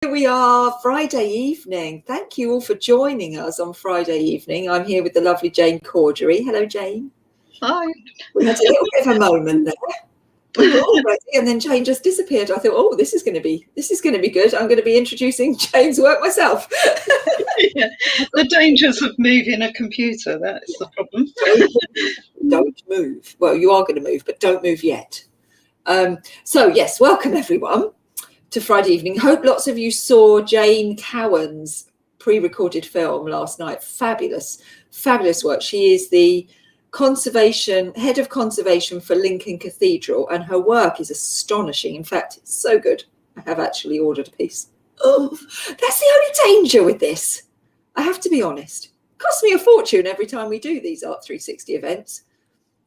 Here we are, Friday evening. Thank you all for joining us on Friday evening. I'm here with the lovely Jane Cordery. Hello, Jane. Hi. We had a little bit of a moment there. We were all ready, and then Jane just disappeared. I thought, oh, this is going to be good. I'm going to be introducing Jane's work myself. Yeah. The dangers of moving a computer, that's the problem. Don't move. Well, you are going to move, but don't move yet. So yes, welcome everyone to Friday evening. Hope lots of you saw Jane Cowan's pre-recorded film last night. Fabulous work. She is the head of conservation for Lincoln Cathedral, and her work is astonishing. In fact, it's so good. I have actually ordered a piece. Oh, that's the only danger with this. I have to be honest. It costs me a fortune every time we do these Art360 events,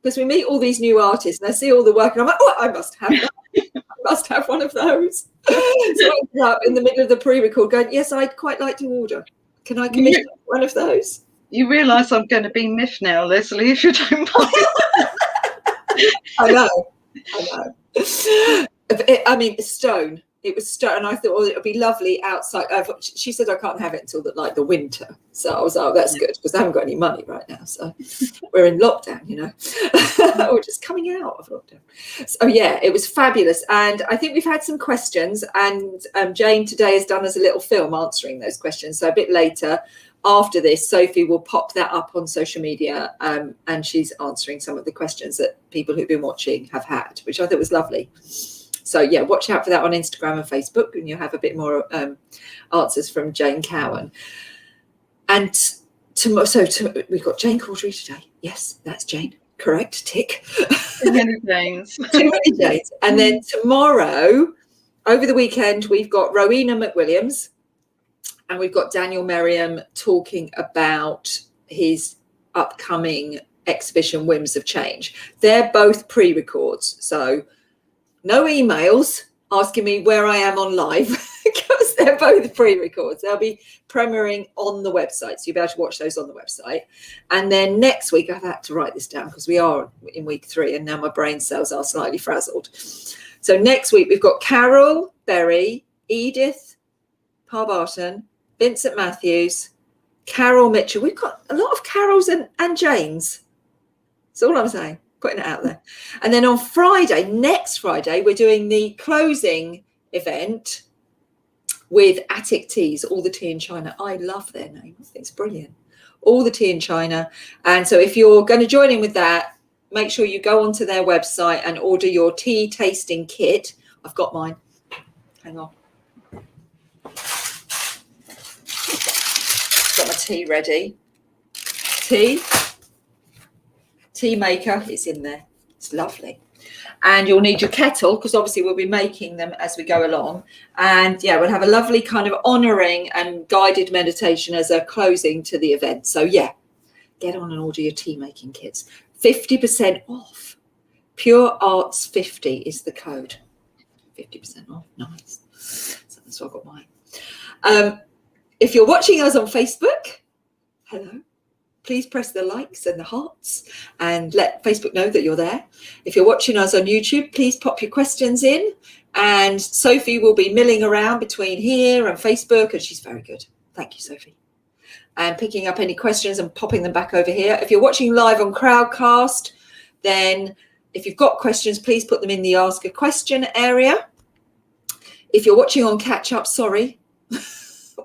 because we meet all these new artists and I see all the work and I'm like, oh, I must have that. I must have one of those. So I ended up in the middle of the pre-record going, yes, I'd quite like to order. Can I commission one of those? You realise I'm going to be miffed now, Leslie, if you don't mind. I know. I mean, stone. It was stone. And I thought, well, it would be lovely outside. She said I can't have it until the winter. So I was like, oh, that's good, because I haven't got any money right now. So we're in lockdown, you know. We're just coming out of lockdown. So yeah, it was fabulous. And I think we've had some questions, and Jane today has done us a little film answering those questions. So a bit later after this, Sophie will pop that up on social media, and she's answering some of the questions that people who've been watching have had, which I thought was lovely. So yeah, watch out for that on Instagram and Facebook, and you'll have a bit more answers from Jane Cowan. And we've got Jane Cordery today. Yes, that's Jane. Correct. Tick. Too many Janes. Too many Janes. And then tomorrow, over the weekend, we've got Rowena McWilliams, and we've got Daniel Merriam talking about his upcoming exhibition, Whims of Change. They're both pre-records, so no emails asking me where I am on live, because they're both pre-records. They'll be premiering on the website, so you'll be able to watch those on the website. And then next week, I've had to write this down because we are in week 3, and now my brain cells are slightly frazzled. So next week, we've got Carol Berry, Edith Parbarton, Vincent Matthews, Carol Mitchell. We've got a lot of Carols and Janes. That's all I'm saying. Putting it out there. And then on Friday, next Friday, we're doing the closing event with Attic Teas, All the Tea in China. I love their name. I think it's brilliant. All the Tea in China. And so if you're going to join in with that, make sure you go onto their website and order your tea tasting kit. I've got mine. Hang on. Got my tea ready. Tea maker is in there. It's lovely. And you'll need your kettle, because obviously we'll be making them as we go along. And yeah, we'll have a lovely kind of honouring and guided meditation as a closing to the event. So yeah, get on and order your tea making kits. 50% off. Pure Arts 50 is the code. 50% off. Nice. So that's why I got mine. If you're watching us on Facebook, hello. Please press the likes and the hearts and let Facebook know that you're there. If you're watching us on YouTube, please pop your questions in, and Sophie will be milling around between here and Facebook, and she's very good. Thank you, Sophie. And picking up any questions and popping them back over here. If you're watching live on Crowdcast, then if you've got questions, please put them in the Ask a Question area. If you're watching on Catch Up, sorry,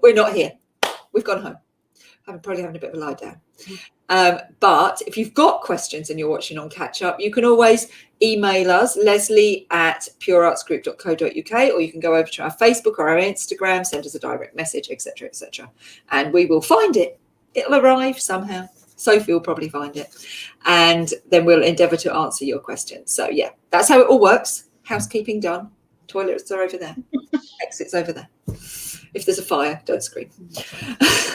we're not here. We've gone home. I'm probably having a bit of a lie down. But if you've got questions and you're watching on Catch Up, you can always email us, leslie@pureartsgroup.co.uk, or you can go over to our Facebook or our Instagram, send us a direct message, etc., etc. And we will find it. It'll arrive somehow. Sophie will probably find it. And then we'll endeavour to answer your questions. So yeah, that's how it all works. Housekeeping done. Toilets are over there. Exits over there. If there's a fire, don't scream.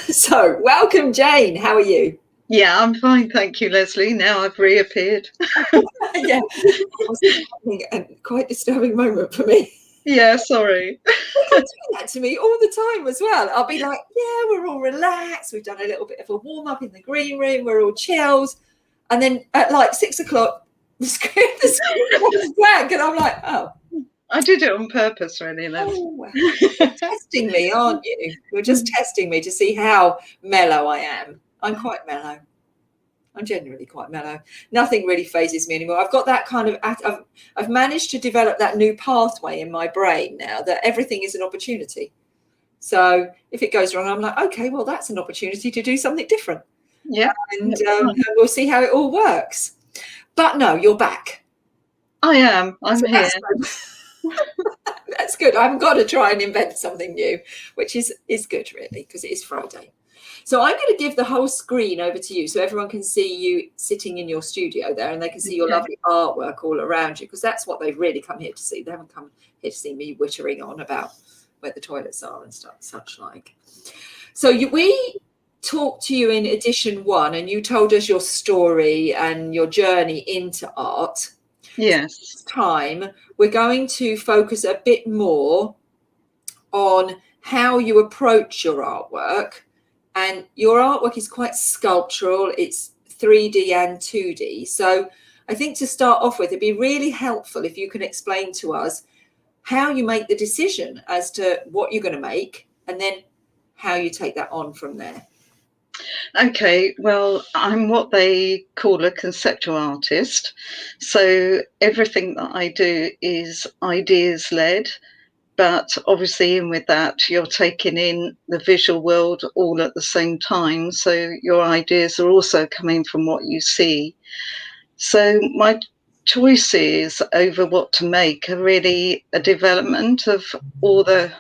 So, welcome, Jane. How are you? Yeah, I'm fine, thank you, Leslie. Now I've reappeared. Yeah, it was a quite disturbing moment for me. Yeah, sorry. People do that to me all the time as well. I'll be like, yeah, we're all relaxed. We've done a little bit of a warm-up in the green room. We're all chilled. And then at like 6 o'clock, the screen was blank. And I'm like, oh, I did it on purpose, really, Leslie. Oh, you're testing me, aren't you? You're just testing me to see how mellow I am. I'm quite mellow. I'm generally quite mellow. Nothing really phases me anymore. I've got that kind of, I've managed to develop that new pathway in my brain now that everything is an opportunity. So if it goes wrong, I'm like, okay, well, that's an opportunity to do something different. Yeah. And we'll see how it all works. But no, you're back. I am. I'm here. That's good. I haven't got to try and invent something new, which is good, really, because it is Friday. So I'm going to give the whole screen over to you so everyone can see you sitting in your studio there, and they can see your lovely artwork all around you, because that's what they've really come here to see. They haven't come here to see me wittering on about where the toilets are and stuff, such like. So we talked to you in edition 1, and you told us your story and your journey into art. Yes. So this time we're going to focus a bit more on how you approach your artwork. And your artwork is quite sculptural. It's 3D and 2D. So I think to start off with, it'd be really helpful if you can explain to us how you make the decision as to what you're going to make, and then how you take that on from there. Okay, well, I'm what they call a conceptual artist. So everything that I do is ideas led. But obviously, in with that, you're taking in the visual world all at the same time. So your ideas are also coming from what you see. So my choices over what to make are really a development of all the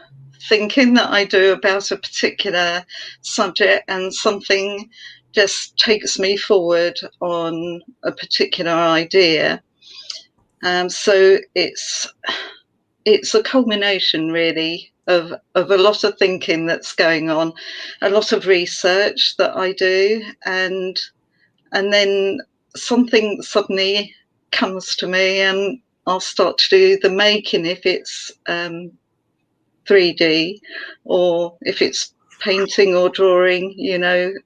thinking that I do about a particular subject, and something just takes me forward on a particular idea. So it's a culmination, really, of a lot of thinking that's going on, a lot of research that I do, and then something suddenly comes to me, and I'll start to do the making if it's 3D, or if it's painting or drawing.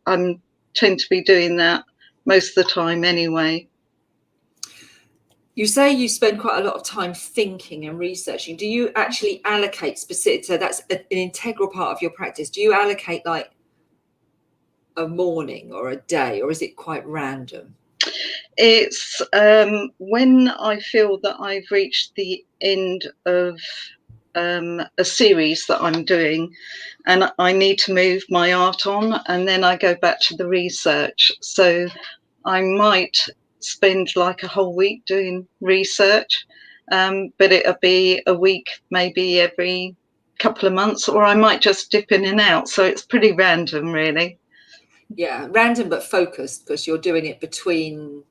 I tend to be doing that most of the time anyway. You say you spend quite a lot of time thinking and researching. Do you actually allocate specific, so that's an integral part of your practice? Do you allocate like a morning or a day, or is it quite random? It's when I feel that I've reached the end of a series that I'm doing, and I need to move my art on, and then I go back to the research. So I might spend like a whole week doing research, but it'll be a week maybe every couple of months, or I might just dip in and out. So it's pretty random, really. Yeah, random but focused, because you're doing it between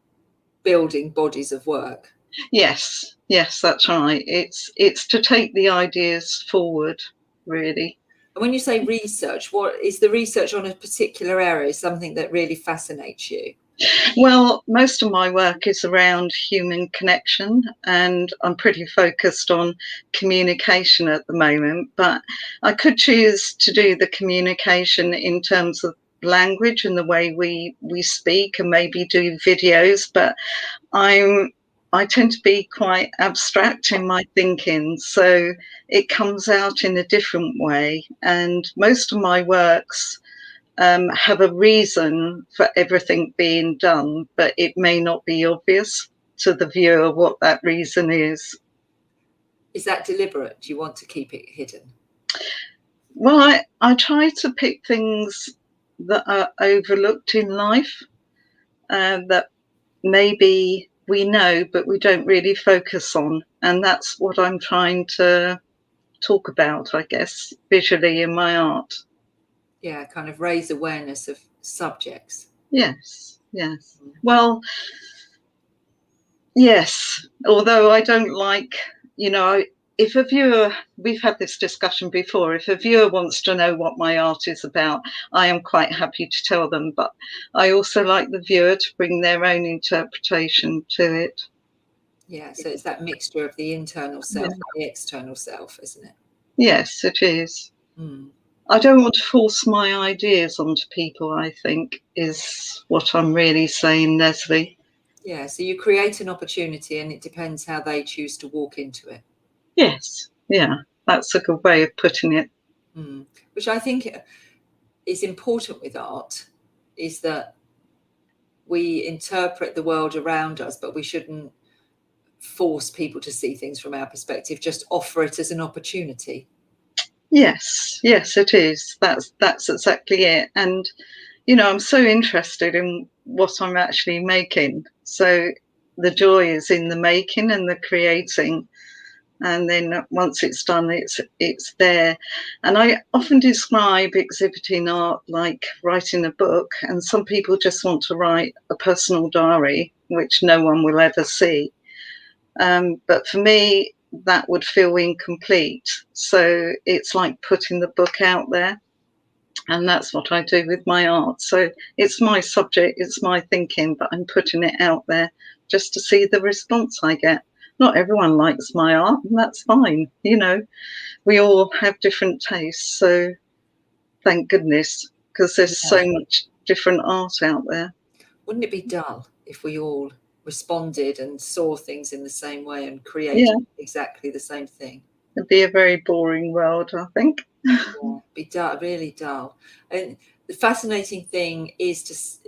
building bodies of work. Yes, that's right. It's to take the ideas forward, really. And when you say research, what is the research on a particular area, something that really fascinates you? Well, most of my work is around human connection, and I'm pretty focused on communication at the moment, but I could choose to do the communication in terms of language and the way we speak, and maybe do videos, but I tend to be quite abstract in my thinking, so it comes out in a different way. And most of my works have a reason for everything being done, but it may not be obvious to the viewer what that reason is. Is that deliberate? Do you want to keep it hidden? Well, I try to pick things that are overlooked in life, that maybe we know, but we don't really focus on. And that's what I'm trying to talk about, I guess, visually in my art. Yeah, kind of raise awareness of subjects. Yes. Well, yes, although I don't like, if a viewer, we've had this discussion before, if a viewer wants to know what my art is about, I am quite happy to tell them, but I also like the viewer to bring their own interpretation to it. Yeah, so it's that mixture of the internal self and the external self, isn't it? Yes, it is. Mm. I don't want to force my ideas onto people, I think, is what I'm really saying, Leslie. Yeah, so you create an opportunity, and it depends how they choose to walk into it. Yes, yeah, that's a good way of putting it. Which I think is important with art, is that we interpret the world around us, but we shouldn't force people to see things from our perspective, just offer it as an opportunity. Yes, yes, it is. That's exactly it. And I'm so interested in what I'm actually making. So the joy is in the making and the creating. And then once it's done, it's there. And I often describe exhibiting art like writing a book, and some people just want to write a personal diary, which no one will ever see. But for me, that would feel incomplete. So it's like putting the book out there. And that's what I do with my art. So it's my subject, it's my thinking, but I'm putting it out there just to see the response I get. Not everyone likes my art, and that's fine. We all have different tastes. So thank goodness, because there's so much different art out there. Wouldn't it be dull if we all responded and saw things in the same way and created exactly the same thing? It'd be a very boring world, I think. Yeah, be dull, really dull. And the fascinating thing is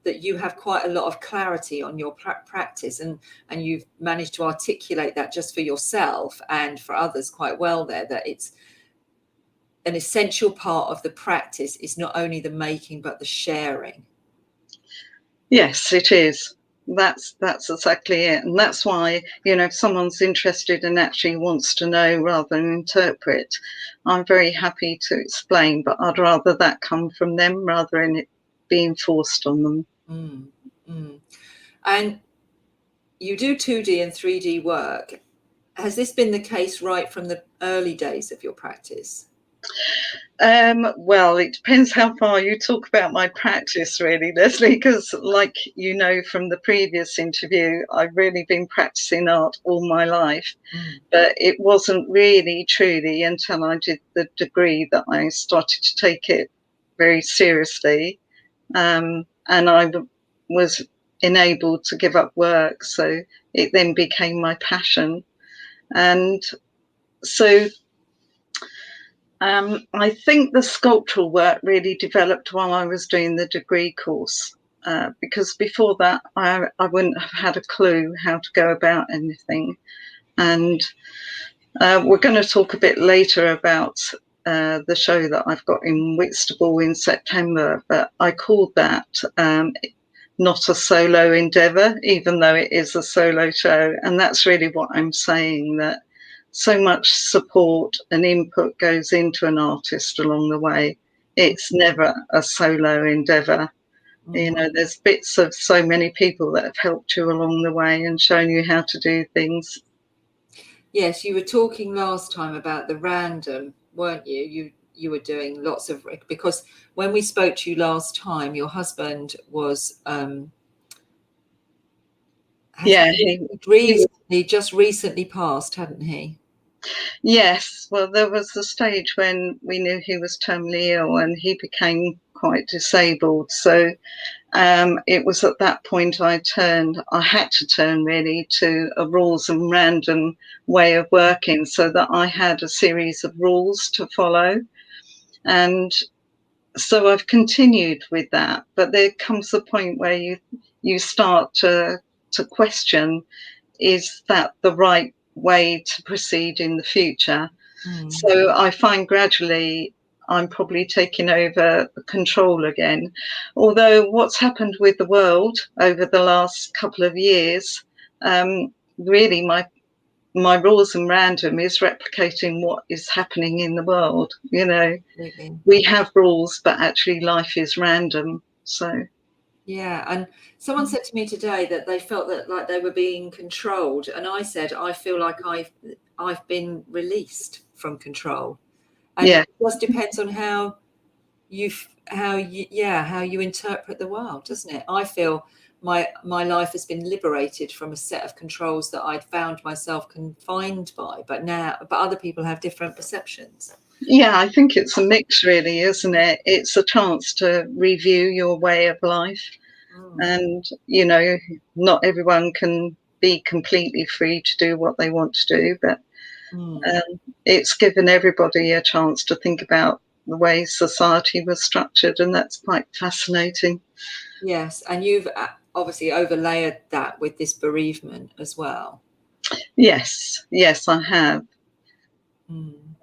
that you have quite a lot of clarity on your practice, and you've managed to articulate that just for yourself and for others quite well there, that it's an essential part of the practice is not only the making but the sharing. Yes, it is. That's exactly it. And that's why, if someone's interested and actually wants to know rather than interpret, I'm very happy to explain, but I'd rather that come from them rather than it being forced on them. And you do 2D and 3D work. Has this been the case right from the early days of your practice? Well, it depends how far you talk about my practice, really, Leslie, because like from the previous interview, I've really been practicing art all my life. But it wasn't really truly until I did the degree that I started to take it very seriously. And I was enabled to give up work. So it then became my passion. And so I think the sculptural work really developed while I was doing the degree course, because before that, I wouldn't have had a clue how to go about anything. And we're going to talk a bit later about the show that I've got in Whitstable in September, but I called that not a solo endeavour, even though it is a solo show. And that's really what I'm saying, that so much support and input goes into an artist along the way. It's never a solo endeavour. There's bits of so many people that have helped you along the way and shown you how to do things. Yes, you were talking last time about the random, weren't you? You were doing lots of, because when we spoke to you last time, your husband was just recently passed, hadn't he? Yes, well, there was a stage when we knew he was terminally ill and he became quite disabled. So it was at that point I had to turn really to a rules and random way of working, so that I had a series of rules to follow. And so I've continued with that. But there comes a point where you start to question, is that the right way to proceed in the future? So I find gradually I'm probably taking over control again. Although what's happened with the world over the last couple of years, really my rules and random is replicating what is happening in the world. We have rules, but actually life is random. So. Yeah, and someone said to me today that they felt that like they were being controlled, and I said I feel like I've been released from control, and it just depends on how you interpret the world, doesn't it? I feel my life has been liberated from a set of controls that I'd found myself confined by, but other people have different perceptions. Yeah, I think it's a mix, really, isn't it? It's a chance to review your way of life. And, not everyone can be completely free to do what they want to do, but It's given everybody a chance to think about the way society was structured, and that's quite fascinating. Yes, and you've obviously overlaid that with this bereavement as well. Yes, I have.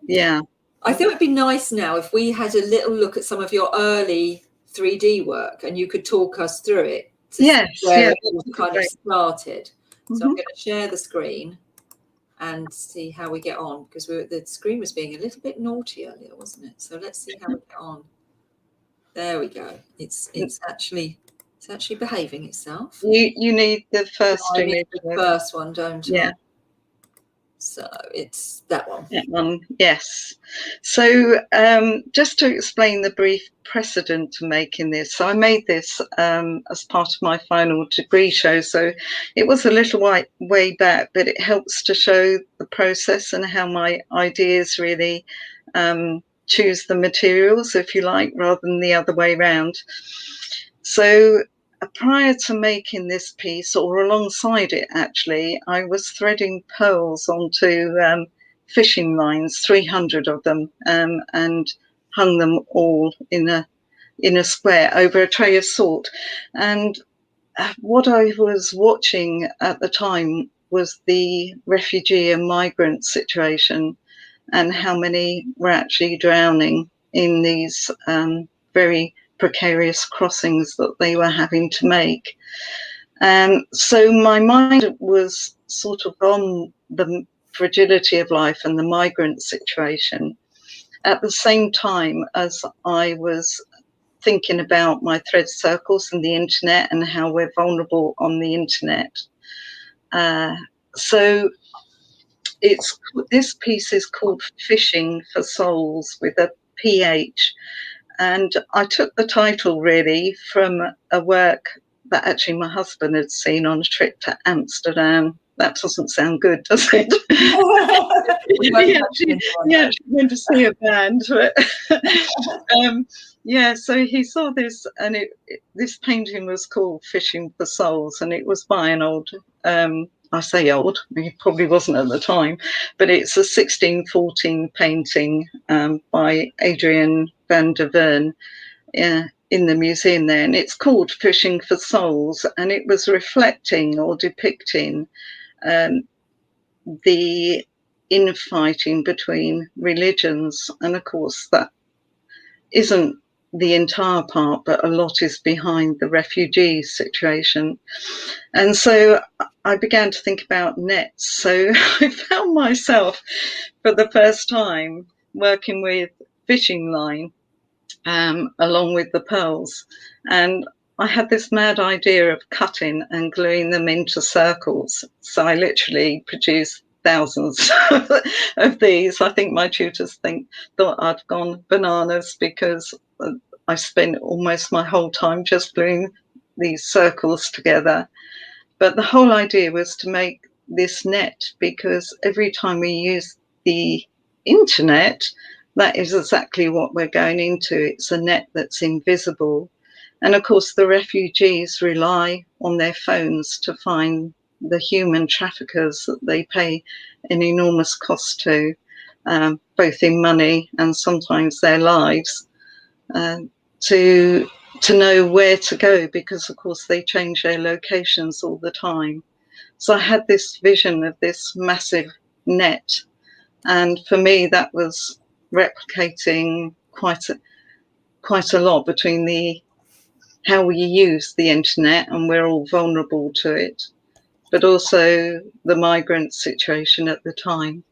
Yeah. I thought it'd be nice now if we had a little look at some of your early 3D work and you could talk us through it to see where it all kind of started. So I'm going to share the screen and see how we get on, because the screen was being a little bit naughty earlier, wasn't it? So let's see how we get on. There we go. It's actually behaving itself. You need the first image. Need the first one, don't I? So it's that one. That one, yes. So just to explain the brief precedent to making this. So I made this as part of my final degree show. So it was a little way back, but it helps to show the process and how my ideas really choose the materials, if you like, rather than the other way around. So prior to making this piece, or alongside it actually, I was threading pearls onto fishing lines, 300 of them, and hung them all in a square over a tray of salt. And what I was watching at the time was the refugee and migrant situation, and how many were actually drowning in these very precarious crossings that they were having to make. So my mind was sort of on the fragility of life and the migrant situation at the same time as I was thinking about my thread circles and the internet and how we're vulnerable on the internet. So this piece is called Fishing for Souls, with a PH. And I took the title really from a work that actually my husband had seen on a trip to Amsterdam. That doesn't sound good, does it? he actually went to see a band. So he saw this, and this painting was called Fishing for Souls, and it was by an old, I say old, he probably wasn't at the time, but it's a 1614 painting by Adrian van der Veen in the museum there, and it's called Fishing for Souls, and it was reflecting or depicting the infighting between religions. And of course that isn't the entire part, but a lot is behind the refugee situation. And so I began to think about nets. So I found myself for the first time working with fishing line along with the pearls. And I had this mad idea of cutting and gluing them into circles. So I literally produced thousands of these. I think my tutors thought I'd gone bananas, because I spent almost my whole time just gluing these circles together. But the whole idea was to make this net, because every time we use the internet, that is exactly what we're going into. It's a net that's invisible. And of course, the refugees rely on their phones to find the human traffickers that they pay an enormous cost to, both in money and sometimes their lives, to know where to go, because of course they change their locations all the time. So I had this vision of this massive net, and for me that was replicating quite a lot between how we use the internet, and we're all vulnerable to it, but also the migrant situation at the time.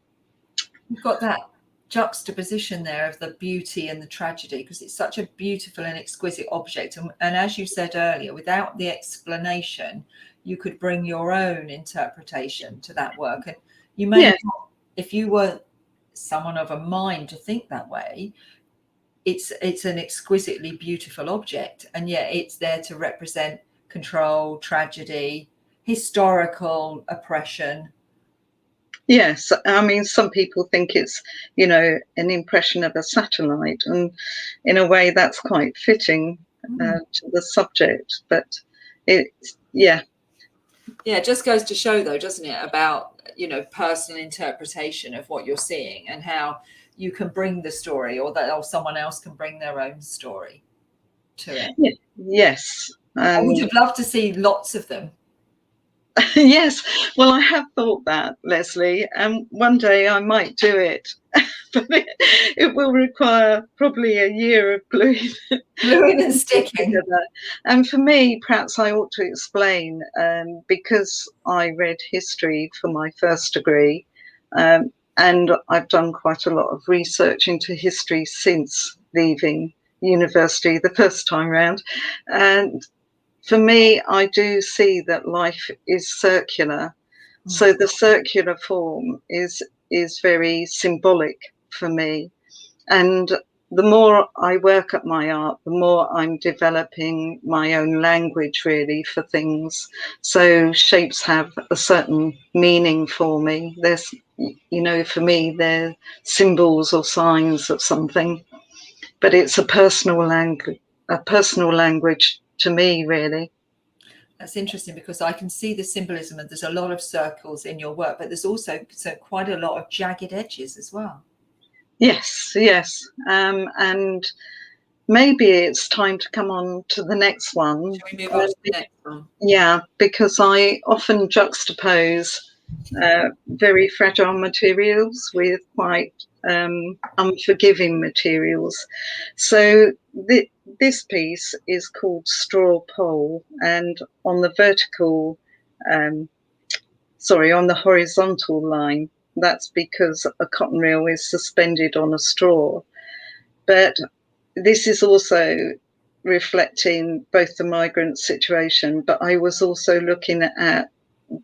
You've got that juxtaposition there of the beauty and the tragedy, because it's such a beautiful and exquisite object. And as you said earlier, without the explanation, you could bring your own interpretation to that work. And you may not, if you were someone of a mind to think that way, it's an exquisitely beautiful object, and yet it's there to represent control, tragedy, historical oppression. Yes, I mean, some people think it's, an impression of a satellite, and in a way that's quite fitting to the subject. But it just goes to show, though, doesn't it, about personal interpretation of what you're seeing, and how you can bring the story, or someone else can bring their own story to it. Yes. I would have loved to see lots of them. Yes, well, I have thought that, Leslie, and one day I might do it, but it will require probably a year of gluing And sticking together. And for me, perhaps I ought to explain, because I read history for my first degree, and I've done quite a lot of research into history since leaving university the first time round, and for me, I do see that life is circular. So the circular form is very symbolic for me. And the more I work at my art, the more I'm developing my own language really for things. So shapes have a certain meaning for me. There's, for me, they're symbols or signs of something, but it's a personal language to me, really. That's interesting, because I can see the symbolism, and there's a lot of circles in your work, but there's also quite a lot of jagged edges as well. Yes. And maybe it's time to come on to the next one. Shall we move on to the next one? Yeah, because I often juxtapose very fragile materials with quite unforgiving materials. So this piece is called Straw Pole, and on the on the horizontal line, that's because a cotton reel is suspended on a straw. But this is also reflecting both the migrant situation, but I was also looking at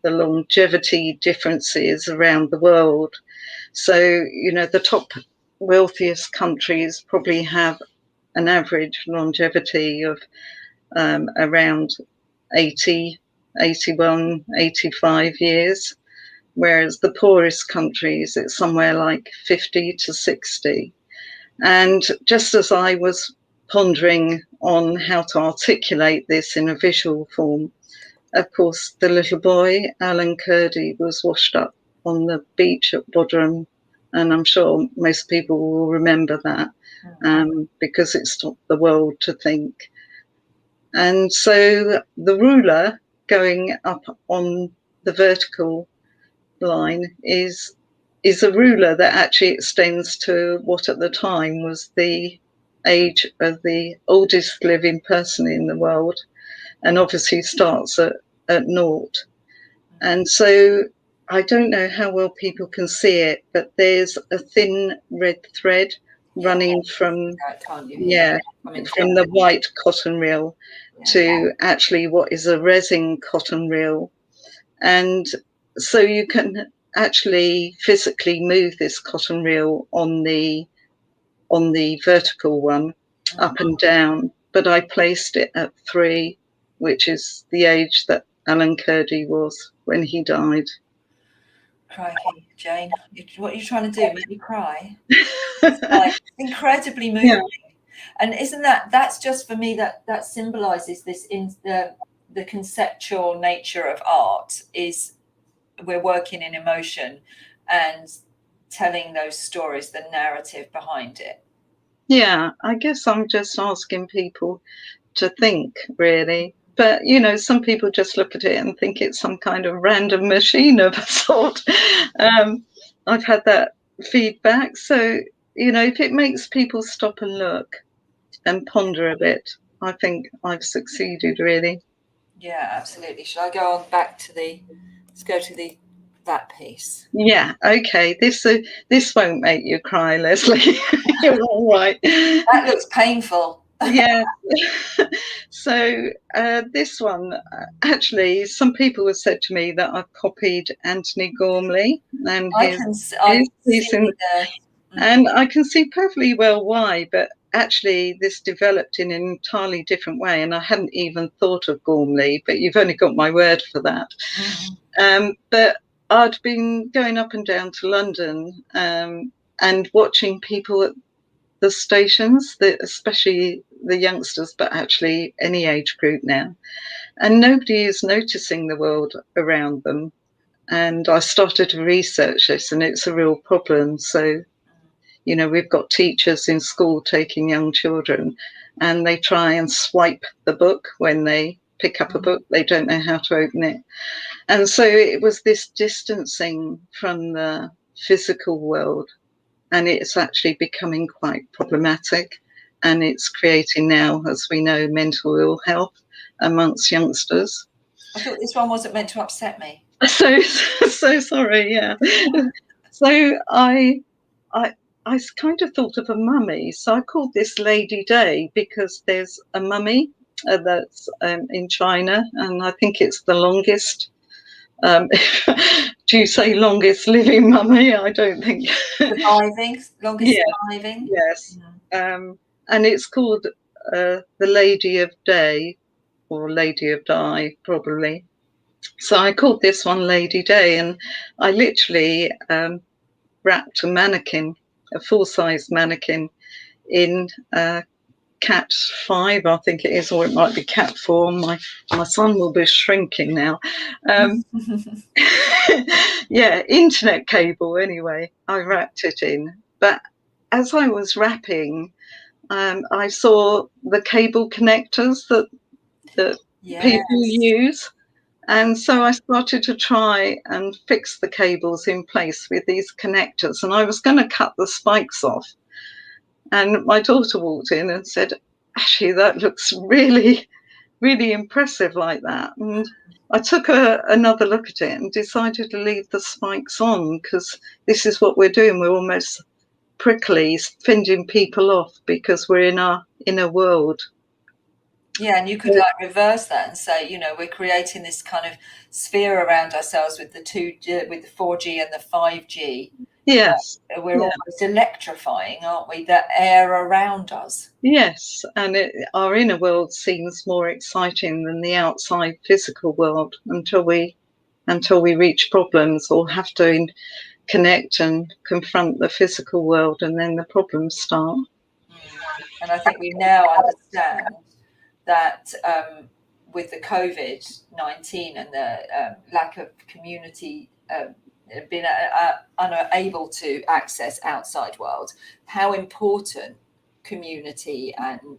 the longevity differences around the world. So, the top wealthiest countries probably have an average longevity of around 80, 81, 85 years, whereas the poorest countries, it's somewhere like 50 to 60. And just as I was pondering on how to articulate this in a visual form, of course, the little boy, Alan Kurdi, was washed up on the beach at Bodrum. And I'm sure most people will remember that, because it stopped the world to think. And so the ruler going up on the vertical line is a ruler that actually extends to what at the time was the age of the oldest living person in the world, and obviously starts at naught. And so I don't know how well people can see it, but there's a thin red thread running from from the white cotton reel to actually what is a resin cotton reel. And so you can actually physically move this cotton reel on the vertical one up and down, but I placed it at 3, which is the age that Alan Kurdi was when he died. Crikey, Jane, what are you trying to do? Make me cry? It's like incredibly moving. Yeah. And isn't that's just for me that symbolizes this in the conceptual nature of art, is we're working in emotion and telling those stories, the narrative behind it. Yeah, I guess I'm just asking people to think, really. But, some people just look at it and think it's some kind of random machine of a sort. I've had that feedback. So, if it makes people stop and look and ponder a bit, I think I've succeeded, really. Yeah, absolutely. Shall I go on back to let's go to that piece? Yeah, okay. This won't make you cry, Leslie. You're all right. That looks painful. Yeah. So this one, actually, some people have said to me that I've copied Anthony Gormley and his piece and I can see perfectly well why, but actually this developed in an entirely different way, and I hadn't even thought of Gormley, but you've only got my word for that. But I'd been going up and down to London and watching people at the stations, especially the youngsters, but actually any age group now. And nobody is noticing the world around them. And I started to research this, and it's a real problem. So, you know, we've got teachers in school taking young children, and they try and swipe the book when they pick up a book. They don't know how to open it. And so it was this distancing from the physical world, and it's actually becoming quite problematic. And it's creating now, as we know, mental ill health amongst youngsters. I thought this one wasn't meant to upset me. So sorry, yeah. So I kind of thought of a mummy. So I called this Lady Day because there's a mummy that's in China, and I think it's the longest. Do you say longest living mummy? I don't think. Surviving, longest Yeah, surviving. yes. And it's called the Lady of Day, or Lady of Di, probably. So I called this one Lady Day, and I literally wrapped a mannequin, a full-size mannequin, in cat 5, I think it is, or it might be cat 4. My son will be shrinking now. Yeah, internet cable anyway. I wrapped it in. But as I was wrapping, I saw the cable connectors that people use. And so I started to try and fix the cables in place with these connectors. And I was going to cut the spikes off. And my daughter walked in and said, "Actually, that looks really, really impressive like that." And I took another look at it and decided to leave the spikes on, because this is what we're doing. We're almost prickly, fending people off because we're in our inner world. Yeah, and you could like reverse that and say, you know, we're creating this kind of sphere around ourselves with the 2G, with the 4G and the 5G. Yes. We're almost electrifying, aren't we? The air around us. Yes, and our inner world seems more exciting than the outside physical world until we reach problems or have to connect and confront the physical world, and then the problems start. And I think we now understand that with the COVID-19 and the lack of community, being unable to access outside world, how important community and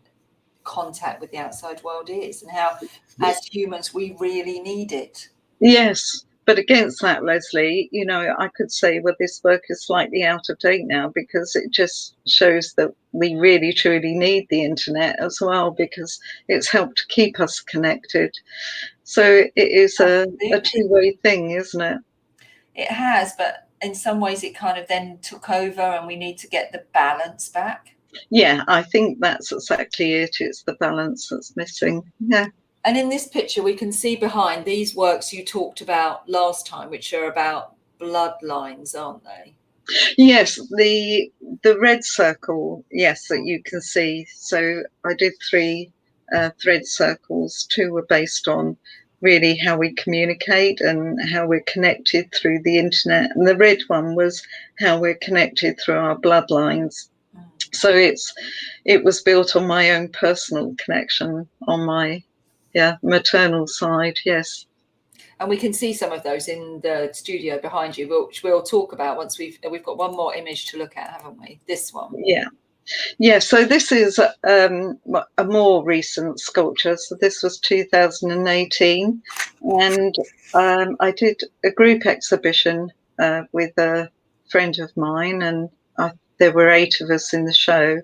contact with the outside world is, and how as humans we really need it. Yes, but against that, Leslie, you know, I could say, well, this work is slightly out of date now, because it just shows that we really truly need the internet as well, because it's helped keep us connected. So it is a two-way thing, isn't it? It has, but in some ways it kind of then took over, and we need to get the balance back. Yeah, I think that's exactly it. It's the balance that's missing. Yeah. And in this picture, we can see behind these works you talked about last time, which are about bloodlines, aren't they? Yes, the red circle, yes, that you can see. So I did 3 thread circles. 2 were based on really how we communicate and how we're connected through the internet. And the red one was how we're connected through our bloodlines. So it was built on my own personal connection on my maternal side, yes. And we can see some of those in the studio behind you, which we'll talk about once we've got one more image to look at, haven't we? This one. Yeah. So this is a more recent sculpture. So this was 2018, and I did a group exhibition with a friend of mine, and there were 8 of us in the show,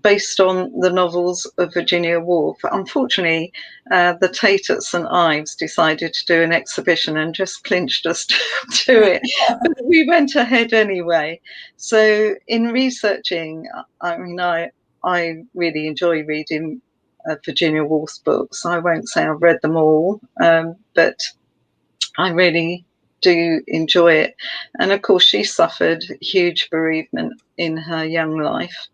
based on the novels of Virginia Woolf. Unfortunately, the Tate at St Ives decided to do an exhibition and just clinched us to it. But we went ahead anyway. So in researching, I mean, I really enjoy reading Virginia Woolf's books. I won't say I've read them all, but I really do enjoy it. And of course, she suffered huge bereavement in her young life,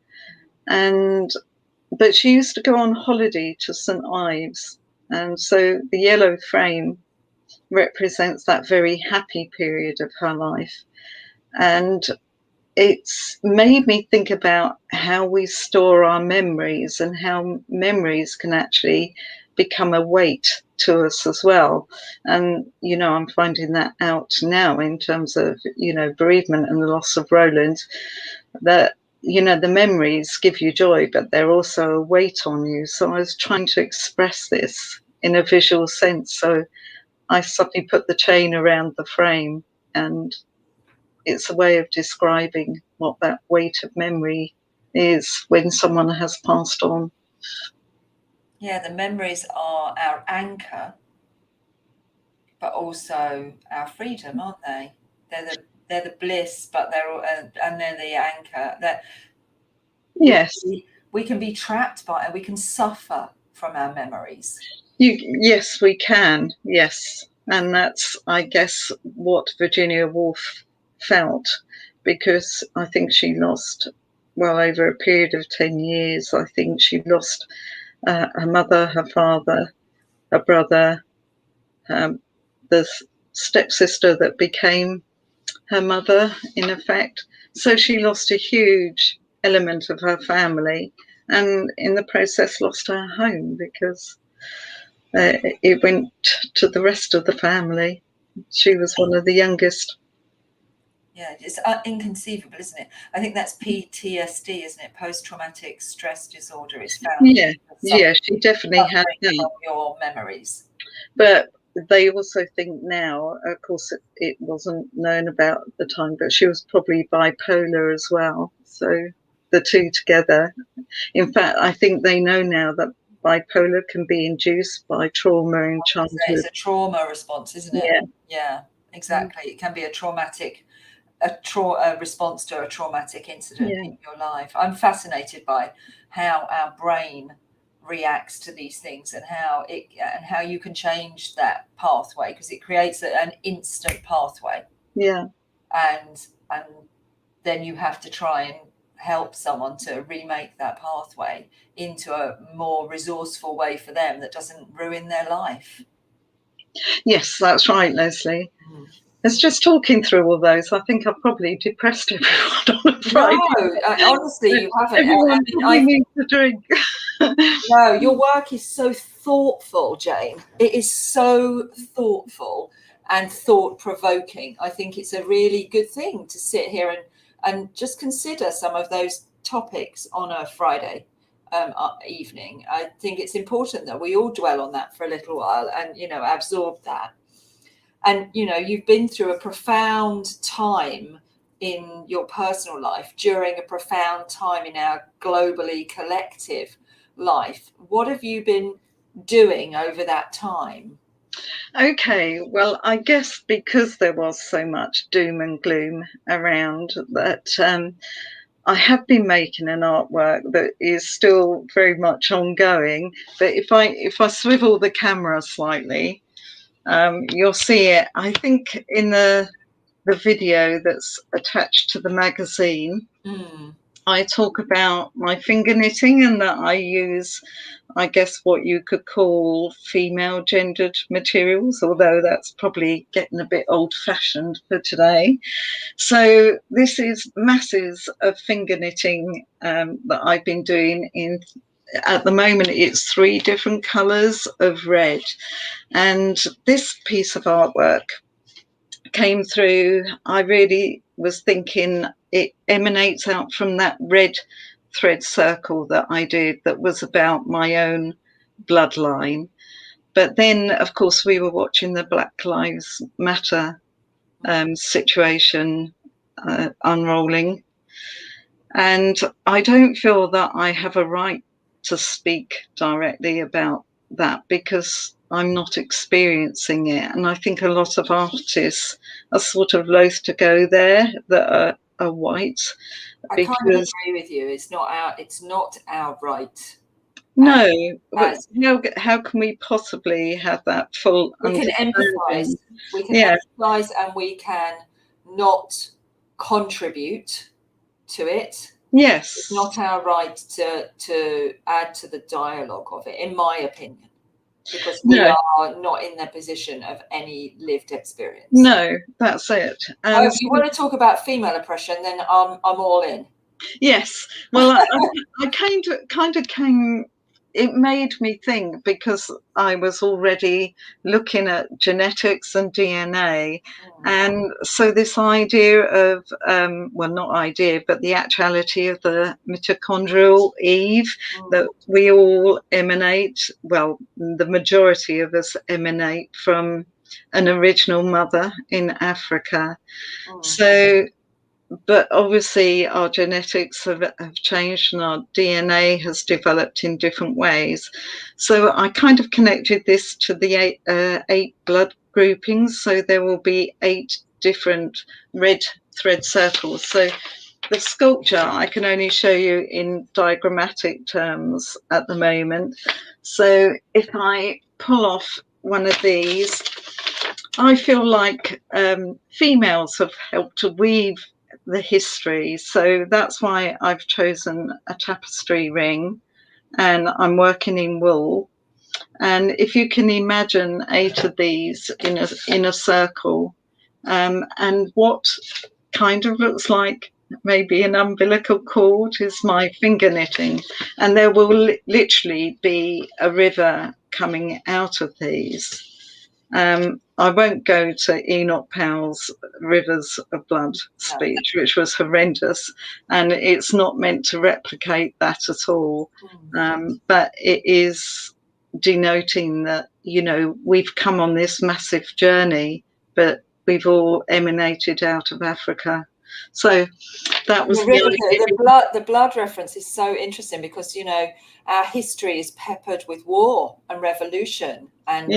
but she used to go on holiday to St Ives, and so the yellow frame represents that very happy period of her life. And it's made me think about how we store our memories, and how memories can actually become a weight to us as well. And, you know, I'm finding that out now in terms of, you know, bereavement and the loss of Roland, that, you know, the memories give you joy, but they're also a weight on you. So I was trying to express this in a visual sense. So I suddenly put the chain around the frame, and it's a way of describing what that weight of memory is when someone has passed on. Yeah, the memories are our anchor, but also our freedom, aren't they? They're the bliss, but they're all, and they're the anchor. That Yes. we can be trapped by, and we can suffer from our memories. Yes, we can. Yes. And that's, I guess, what Virginia Woolf felt, because I think she lost, well, over a period of 10 years, I think she lost her mother, her father, her brother, the stepsister that became her mother, in effect. So she lost a huge element of her family, and in the process lost her home, because it went to the rest of the family. She was one of the youngest. Yeah, it's inconceivable, isn't it? I think that's PTSD, isn't it? Post-traumatic stress disorder is found. Yeah, yeah, she definitely had that. From your memories. But they also think now, of course, it wasn't known about at the time, but she was probably bipolar as well. So the two together. In fact, I think they know now that bipolar can be induced by trauma in childhood. It's a trauma response, isn't it? Yeah. Yeah, exactly. It can be a response to a traumatic incident in your life. I'm fascinated by how our brain reacts to these things, and how you can change that pathway, because it creates an instant pathway. Yeah. And then you have to try and help someone to remake that pathway into a more resourceful way for them that doesn't ruin their life. Yes, that's right, Leslie. It's just talking through all those. I think I've probably depressed everyone on a Friday. No, honestly, you haven't. Everyone probably needs a drink. No, your work is so thoughtful, Jane. It is so thoughtful and thought-provoking. I think it's a really good thing to sit here and just consider some of those topics on a Friday evening. I think it's important that we all dwell on that for a little while and, you know, absorb that. And, you know, you've been through a profound time in your personal life during a profound time in our globally collective life. What have you been doing over that time? Okay, well, I guess because there was so much doom and gloom around, that I have been making an artwork that is still very much ongoing. But if I swivel the camera slightly, you'll see it. I think in the video that's attached to the magazine, I talk about my finger knitting, and that I use, I guess, what you could call female gendered materials, although that's probably getting a bit old fashioned for today. So this is masses of finger knitting that I've been doing at the moment. It's 3 different colours of red. And this piece of artwork came through, I really was thinking it emanates out from that red thread circle that I did, that was about my own bloodline. But then, of course, we were watching the Black Lives Matter situation unrolling. And I don't feel that I have a right to speak directly about that, because I'm not experiencing it. And I think a lot of artists are sort of loath to go there that are white. I kind of agree with you. It's not our right. No, but how can we possibly have that full understanding? We can empathise, and we can not contribute to it. Yes. It's not our right to add to the dialogue of it, in my opinion, because we are not in the position of any lived experience. No, that's it. If you want to talk about female oppression, then I'm all in. Yes. Well, I kind of came it made me think, because I was already looking at genetics and DNA. And so this idea of, well, not idea, but the actuality of the mitochondrial Eve, that we all emanate, well, the majority of us emanate from an original mother in Africa. So, but obviously our genetics have changed and our DNA has developed in different ways. So I kind of connected this to the eight blood groupings. So there will be 8 different red thread circles. So the sculpture I can only show you in diagrammatic terms at the moment. So if I pull off one of these, I feel like females have helped to weave the history. So that's why I've chosen a tapestry ring, and I'm working in wool. And if you can imagine 8 of these in a circle, and what kind of looks like maybe an umbilical cord is my finger knitting, and there will literally be a river coming out of these. I won't go to Enoch Powell's Rivers of Blood speech, which was horrendous, and it's not meant to replicate that at all. But it is denoting that, you know, we've come on this massive journey, but we've all emanated out of Africa. So that was the blood reference is so interesting, because, you know, our history is peppered with war and revolution and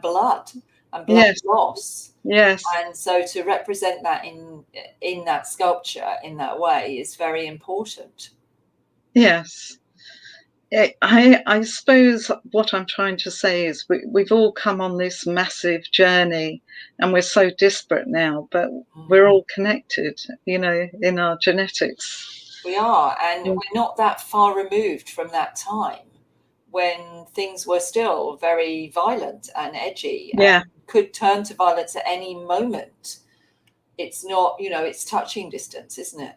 blood and blood loss. Yes. And so to represent that in that sculpture in that way is very important. Yes. I suppose what I'm trying to say is we've all come on this massive journey, and we're so disparate now, but we're all connected, you know, in our genetics. We are, and we're not that far removed from that time when things were still very violent and edgy, and could turn to violence at any moment. It's not, you know, it's touching distance, isn't it?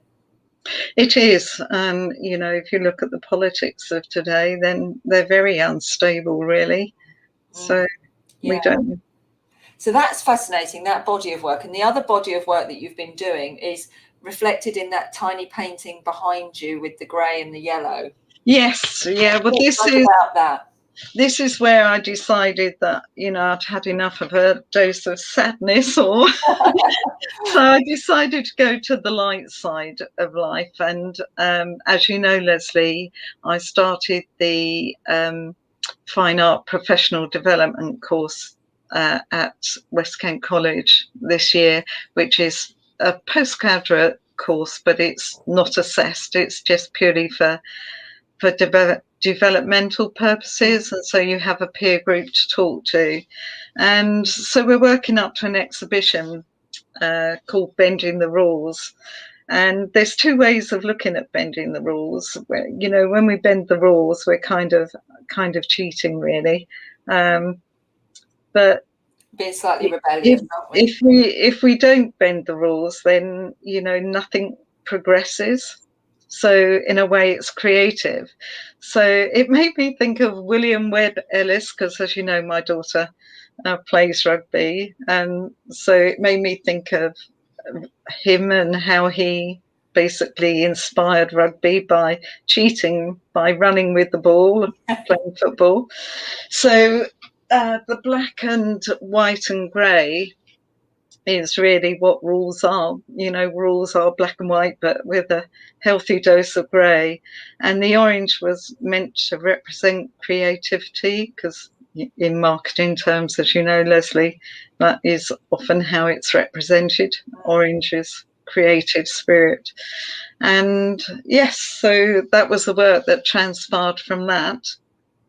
It is. You know, if you look at the politics of today, then they're very unstable, really. So we don't. So that's fascinating, that body of work. And the other body of work that you've been doing is reflected in that tiny painting behind you with the grey and the yellow. Yes. Yeah. Well, this is where I decided that, you know, I'd had enough of a dose of sadness, or so I decided to go to the light side of life. And as you know, Leslie, I started the Fine Art Professional Development course at West Kent College this year, which is a postgraduate course, but it's not assessed. It's just purely for developmental purposes, and so you have a peer group to talk to. And so we're working up to an exhibition called Bending the Rules. And there's 2 ways of looking at bending the rules. Where, you know, when we bend the rules, we're kind of cheating, really. But being slightly rebellious, aren't we? If we don't bend the rules, then, you know, nothing progresses. So in a way, it's creative. So it made me think of William Webb Ellis, because, as you know, my daughter plays rugby, and so it made me think of him and how he basically inspired rugby by cheating, by running with the ball, playing football. So the black and white and grey is really what rules are. You know, rules are black and white, but with a healthy dose of grey. And the orange was meant to represent creativity, because in marketing terms, as you know, Leslie, that is often how it's represented. Orange is creative spirit. And yes, so that was the work that transpired from that.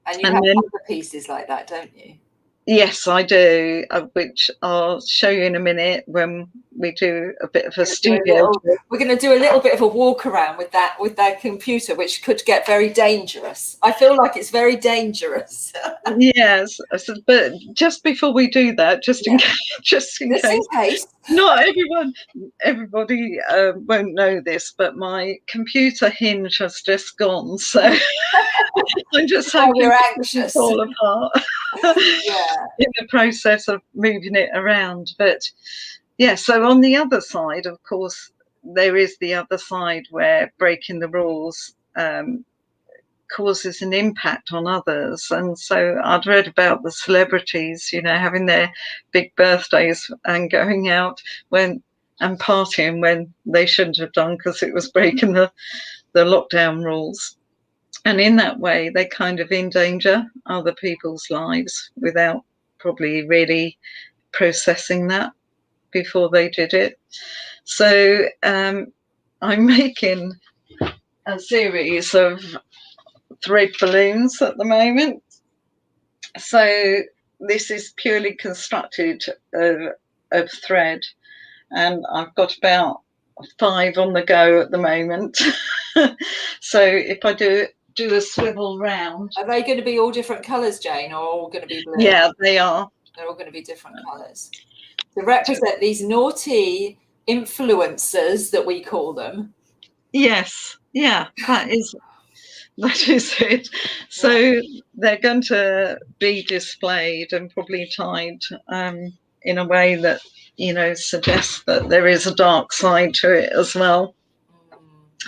And you have other pieces like that, don't you? Yes, I do, which I'll show you in a minute when we do a bit of a studio. We're going to do a little bit of a walk around with that computer, which could get very dangerous. I feel like it's very dangerous. Yes, but just before we do that, just in case, Not everybody won't know this, but my computer hinge has just gone, so I'm just While hoping we're it doesn't anxious. fall apart Yeah. in the process of moving it around. But yeah, so on the other side, of course, there is the other side where breaking the rules causes an impact on others. And so I'd read about the celebrities, having their big birthdays and going out and partying when they shouldn't have done because it was breaking the lockdown rules. And in that way, they kind of endanger other people's lives without probably really processing that before they did it. So I'm making a series of thread balloons at the moment. So this is purely constructed of thread, and I've got about 5 on the go at the moment. So if I do a swivel round. Are they going to be all different colours, Jane, or all going to be blue? Yeah, they are. They're all going to be different colours to represent these naughty influencers that we call them. Yes, yeah, that is it. So they're going to be displayed and probably tied in a way that suggests that there is a dark side to it as well.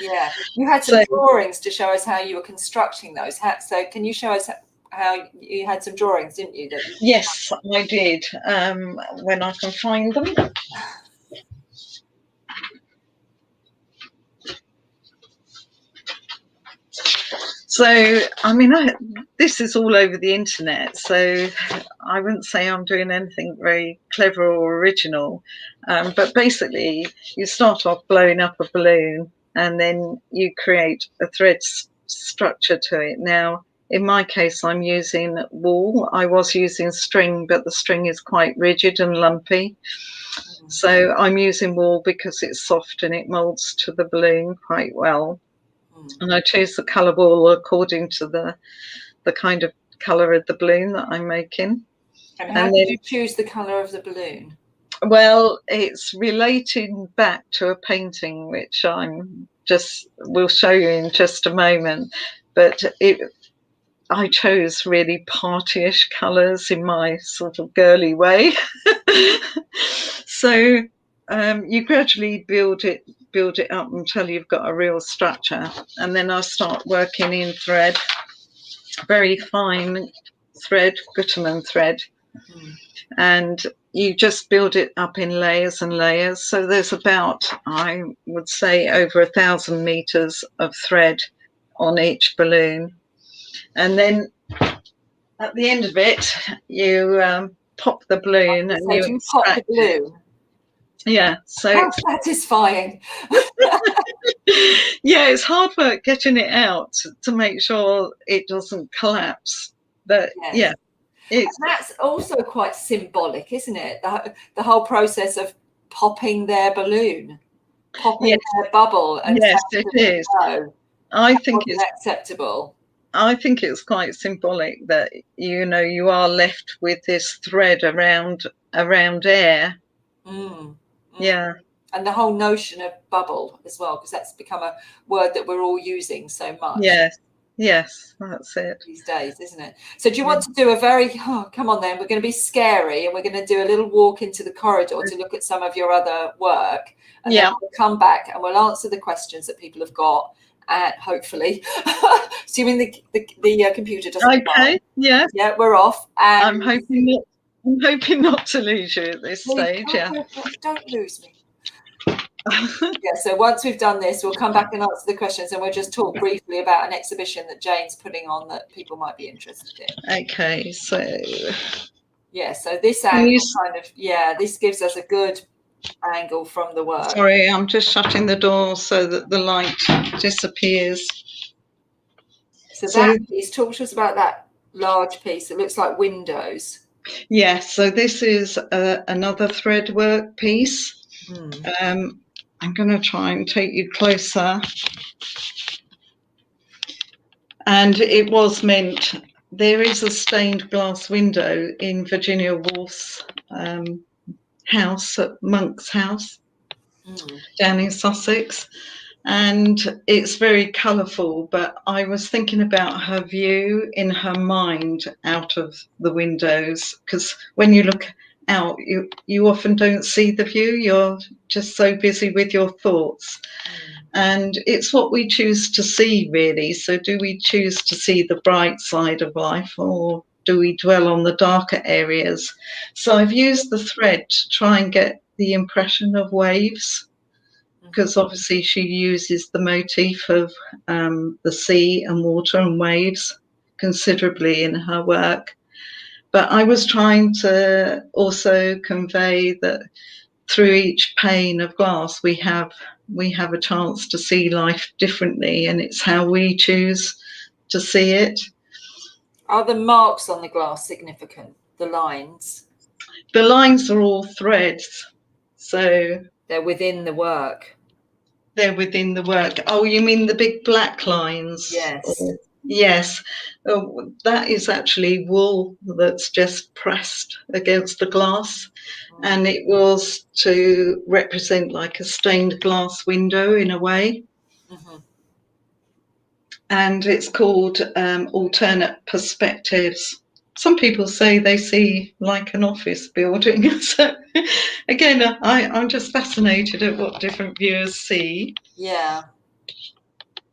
Yeah, you had some drawings to show us how you were constructing those. So can you show us how you had some drawings, didn't you? Yes, I did. When I can find them. So, I mean, this is all over the internet, so I wouldn't say I'm doing anything very clever or original. But basically, you start off blowing up a balloon and then you create a thread structure to it. Now, in my case, I'm using wool. I was using string, but the string is quite rigid and lumpy. So I'm using wool because it's soft and it molds to the balloon quite well. And I choose the colour wool according to the kind of colour of the balloon that I'm making. And how did you choose the colour of the balloon? Well, it's relating back to a painting which we'll show you in just a moment. But I chose really partyish colours in my sort of girly way. So you gradually build it up until you've got a real structure, and then I start working in thread, very fine thread, Gutermann thread, and you just build it up in layers and layers. So there's about, I would say, over 1,000 meters of thread on each balloon, and then at the end of it, you pop the balloon and you pop the balloon. Yeah, so how satisfying. Yeah, it's hard work getting it out to make sure it doesn't collapse. But yes. That's also quite symbolic, isn't it? The whole process of popping their balloon, popping their bubble. And yes, it is. I think it's acceptable. I think it's quite symbolic that you are left with this thread around air. Yeah. And the whole notion of bubble as well, because that's become a word that we're all using so much. Yes, that's it. These days, isn't it? So do you want to do come on then, we're going to be scary and we're going to do a little walk into the corridor to look at some of your other work. And then we'll come back and we'll answer the questions that people have got. Hopefully, assuming the computer doesn't. Okay. Yeah. Yeah, we're off. And I'm hoping not to lose you at this stage. Don't lose me. So once we've done this, we'll come back and answer the questions, and we'll just talk briefly about an exhibition that Jane's putting on that people might be interested in. Okay, so so this angle this gives us a good angle from the work. Sorry, I'm just shutting the door so that the light disappears. So that piece, talk to us about that large piece. It looks like windows. Yes, so this is another thread work piece. I'm going to try and take you closer. And it was meant, there is a stained glass window in Virginia Woolf's house at Monk's house Mm. down in Sussex. And it's very colourful, but I was thinking about her view in her mind out of the windows, because when you look out, you often don't see the view. You're just so busy with your thoughts. And it's what we choose to see, really. So do we choose to see the bright side of life, or do we dwell on the darker areas? So I've used the thread to try and get the impression of waves, because obviously she uses the motif of the sea and water and waves considerably in her work. But I was trying to also convey that through each pane of glass we have a chance to see life differently, and it's how we choose to see it. Are the marks on the glass significant? The lines? The lines are all threads, so they're within the work. They're within the work. Oh, you mean the big black lines? Yes. Yes. That is actually wool that's just pressed against the glass. And it was to represent like a stained glass window in a way. And it's called alternate perspectives. Some people say they see like an office building. So again, I'm just fascinated at what different viewers see. Yeah.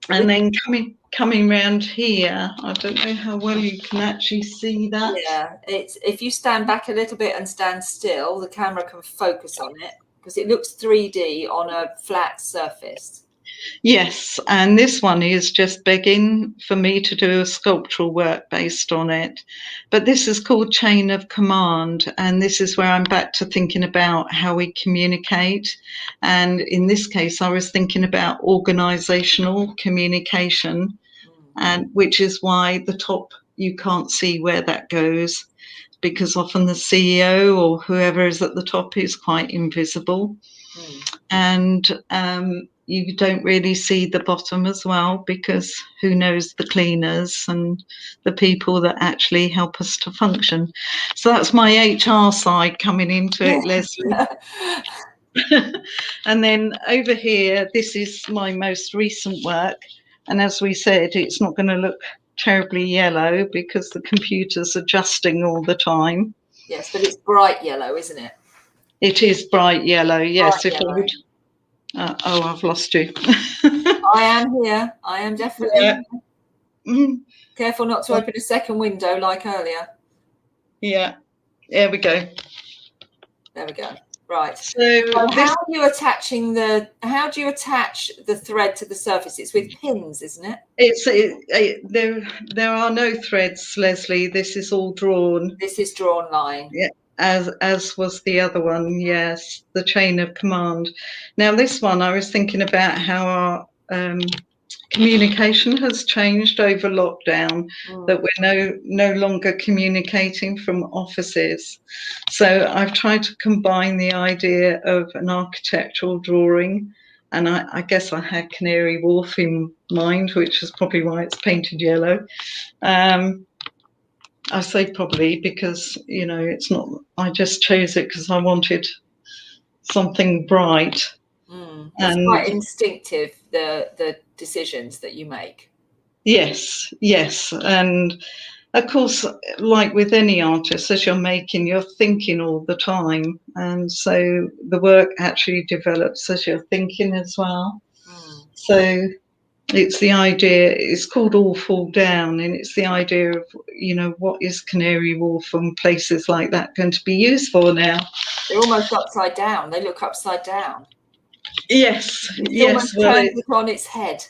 And then coming round here, I don't know how well you can actually see that. Yeah, it's if you stand back a little bit and stand still, the camera can focus on it because it looks 3D on a flat surface. Yes, and this one is just begging for me to do a sculptural work based on it. But this is called Chain of Command, and this is where I'm back to thinking about how we communicate. And in this case, I was thinking about organizational communication, and which is why the top, you can't see where that goes, because often the CEO or whoever is at the top is quite invisible. And you don't really see the bottom as well, because who knows the cleaners and the people that actually help us to function. So that's my HR side coming into it, Leslie. And then over here, this is my most recent work. And as we said, it's not going to look terribly yellow because the computer's adjusting all the time. Yes, but it's bright yellow, isn't it? It is bright yellow, yes. Bright yellow. Oh, I've lost you. I am here. I am definitely here. Careful not to open a second window like earlier. Yeah, there we go. There we go. Right. So how do you attach the thread to the surface? It's with pins, isn't it? There are no threads, Leslie. This is all drawn. This is drawn line. Yeah, as was the other one. Yes, the Chain of Command. Now this one, I was thinking about how our communication has changed over lockdown, that we're no longer communicating from offices. So I've tried to combine the idea of an architectural drawing, and I guess I had Canary Wharf in mind, which is probably why it's painted yellow. I say probably because, it's not, I just chose it because I wanted something bright. It's quite instinctive, the decisions that you make. Yes. And of course, like with any artist, as you're making, you're thinking all the time. And so the work actually develops as you're thinking as well. So it's the idea, it's called All Fall Down, and it's the idea of, what is Canary Wharf and places like that going to be used for now? They're almost upside down. They look upside down. Yes. It's almost turned it on its head.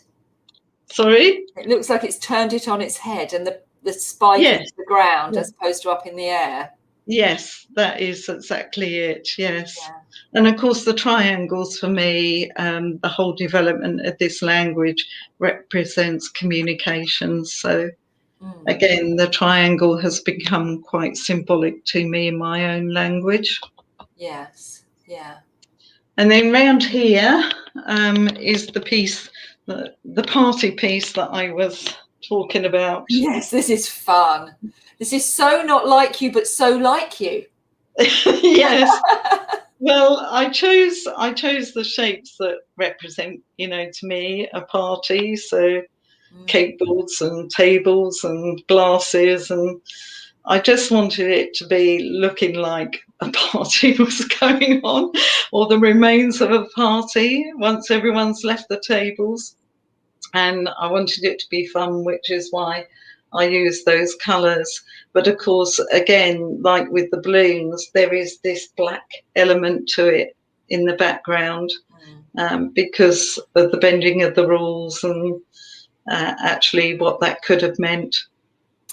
Sorry? It looks like it's turned it on its head, and the spike is the ground as opposed to up in the air. Yes, that is exactly it. Yes. Yeah. And of course, the triangles for me, the whole development of this language represents communication. So again, the triangle has become quite symbolic to me in my own language. Yes. Yeah. And then round here is the piece, the party piece that I was talking about. Yes, this is fun. This is so not like you, but so like you. Yes. Well, I chose the shapes that represent, to me, a party. So Mm. cake boards and tables and glasses, and I just wanted it to be looking like a party was going on, or the remains of a party once everyone's left the tables. And I wanted it to be fun, which is why I used those colours. But of course, again, like with the balloons, there is this black element to it in the background, because of the bending of the rules and actually what that could have meant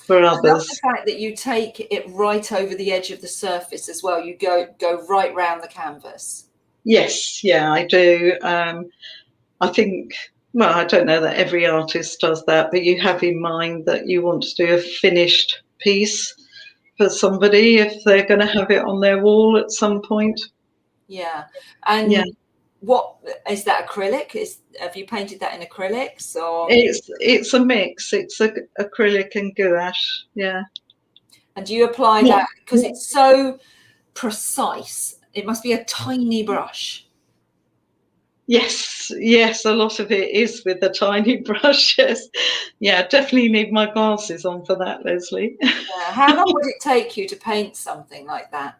for I love the others. fact that you take it right over the edge of the surface as well. You go right round the canvas. Yes, yeah, I do. I think, well, I don't know that every artist does that, but you have in mind that you want to do a finished piece for somebody if they're going to have it on their wall at some point. Yeah. Yeah, And what is that, acrylic? Have you painted that in acrylics or? it's a mix. It's acrylic and gouache. Yeah. And do you apply Yeah. that because it's so precise? It must be a tiny brush. Yes, yes, a lot of it is with the tiny brush. Yes, yeah, definitely need my glasses on for that, Leslie. Yeah. How long would it take you to paint something like that?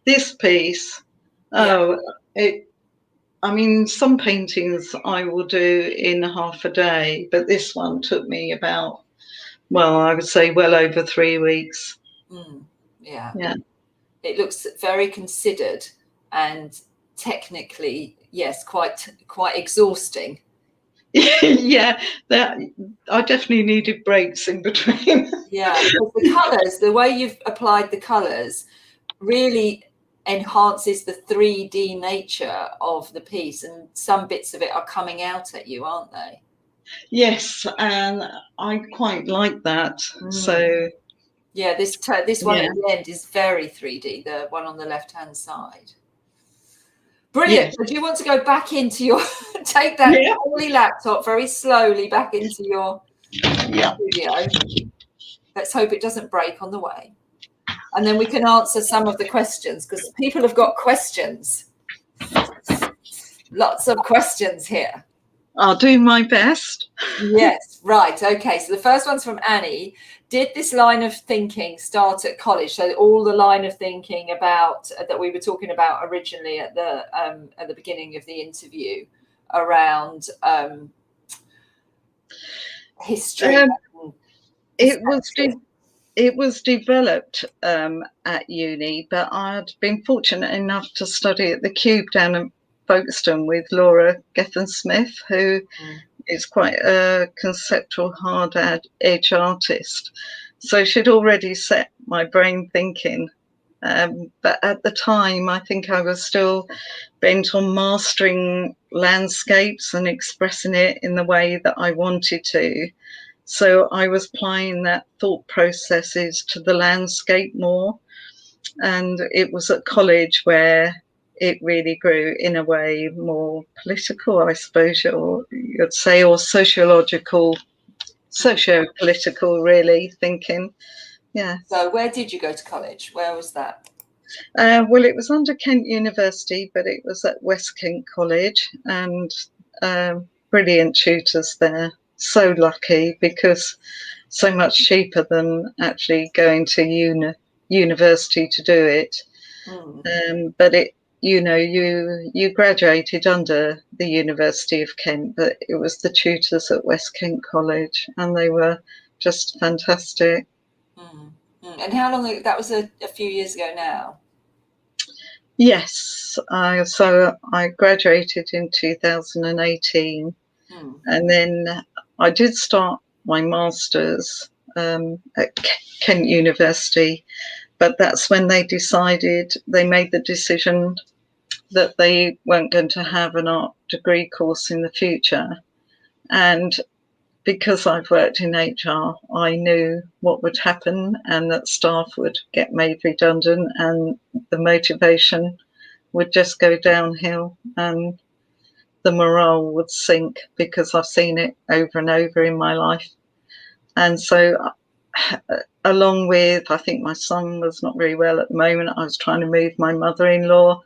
This piece, Yeah. oh, it. I mean, some paintings I will do in half a day, but this one took me about, well, I would say well over 3 weeks. Yeah. Yeah. It looks very considered and technically, yes, quite exhausting. Yeah, that I definitely needed breaks in between. Yeah, because the colours, the way you've applied the colours really enhances the 3D nature of the piece, and some bits of it are coming out at you, aren't they? Yes, and I quite like that. Mm. So, Yeah, this one yeah, at the end is very 3D, the one on the left-hand side. Brilliant. yes, So do you want to go back into your, take that yeah, holy laptop very slowly back into your yeah. studio? Let's hope it doesn't break on the way. And then we can answer some of the questions because people have got questions. Lots of questions here. I'll do my best. Yes, right. Okay. So the first one's from Annie. Did this line of thinking start at college? So all the line of thinking about that we were talking about originally at the beginning of the interview around history Um, and it was perspective. it was developed at uni, but I'd been fortunate enough to study at the Cube down in Folkestone with Laura Gethin-Smith, who is quite a conceptual, hard edge artist. So she'd already set my brain thinking. But at the time, I think I was still bent on mastering landscapes and expressing it in the way that I wanted to. So I was applying that thought processes to the landscape more. And it was at college where it really grew in a way more political, I suppose, or you'd say, or sociological, socio-political, really thinking. Yeah. So where did you go to college? Where was that? Well, it was under Kent University, but it was at West Kent College, and brilliant tutors there. So lucky because so much cheaper than actually going to university to do it. But it, you graduated under the University of Kent, but it was the tutors at West Kent College, and they were just fantastic. And how long? That was a few years ago now. Yes, so I graduated in 2018, and then I did start my master's at Kent University, but that's when they made the decision that they weren't going to have an art degree course in the future. And because I've worked in HR, I knew what would happen and that staff would get made redundant and the motivation would just go downhill and the morale would sink because I've seen it over and over in my life. And so along with, I think my son was not very well at the moment. I was trying to move my mother-in-law.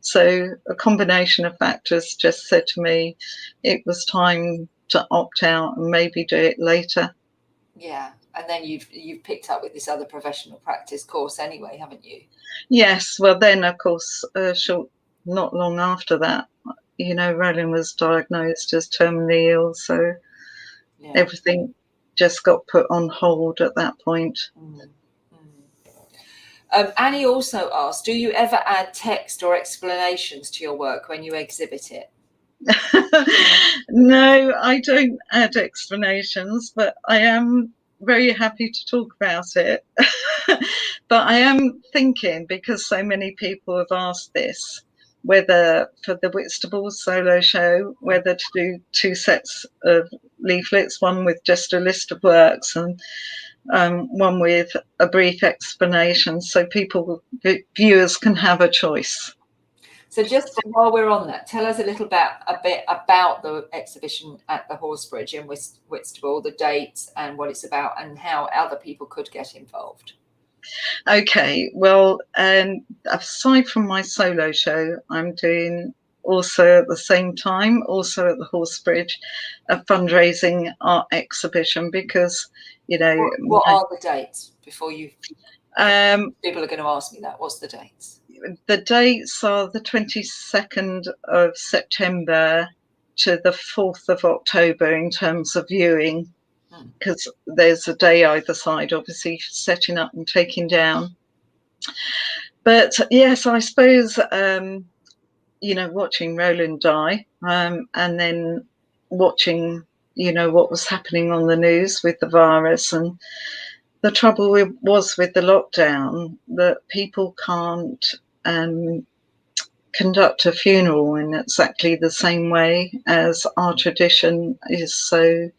So a combination of factors just said to me it was time to opt out and maybe do it later. Yeah. And then you've picked up with this other professional practice course anyway, haven't you? Yes. Well, then, of course, not long after that, Roland was diagnosed as terminally ill. So everything just got put on hold at that point. Annie also asked, do you ever add text or explanations to your work when you exhibit it? No, I don't add explanations, but I am very happy to talk about it. But I am thinking, because so many people have asked this, whether for the Whitstable solo show, whether to do 2 sets of leaflets, one with just a list of works and one with a brief explanation, so viewers can have a choice. So just while we're on that, tell us a bit about the exhibition at the Horsebridge in Whitstable, the dates and what it's about, and how other people could get involved. Okay, well, aside from my solo show, I'm doing also at the same time, also at the Horsebridge, a fundraising art exhibition, because, What are the dates before you? People are going to ask me that. What's the dates? The dates are the 22nd of September to the 4th of October in terms of viewing, because there's a day either side, obviously, setting up and taking down. But yes, I suppose, watching Roland die, and then watching, what was happening on the news with the virus, and the trouble was with the lockdown, that people can't conduct a funeral in exactly the same way as our tradition is so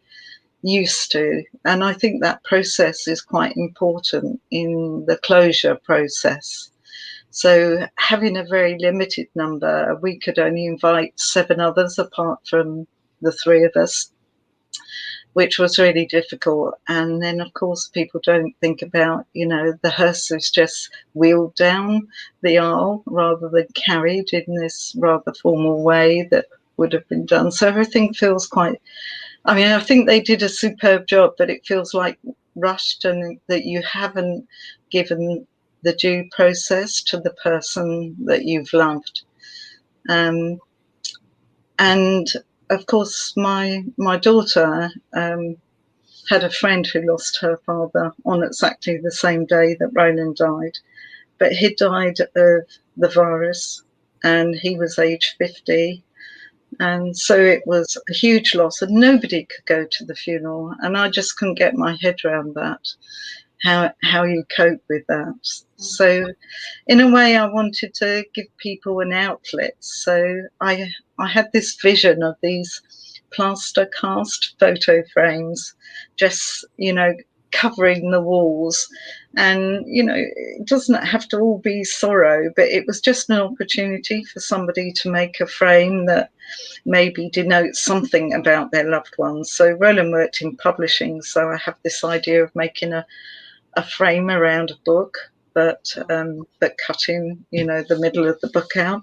used to. And I think that process is quite important in the closure process. So having a very limited number, we could only invite 7 others apart from the 3 of us, which was really difficult. And then, of course, people don't think about, the hearse is just wheeled down the aisle rather than carried in this rather formal way that would have been done. So everything feels I think they did a superb job, but it feels like rushed, and that you haven't given the due process to the person that you've loved. And of course, my daughter had a friend who lost her father on exactly the same day that Roland died, but he died of the virus, and he was age 50. And so it was a huge loss, and nobody could go to the funeral. And I just couldn't get my head around that, how you cope with that. So in a way, I wanted to give people an outlet. So I had this vision of these plaster cast photo frames, just, covering the walls. And, it doesn't have to all be sorrow, but it was just an opportunity for somebody to make a frame that maybe denotes something about their loved ones. So Roland worked in publishing, so I have this idea of making a frame around a book, but cutting, the middle of the book out.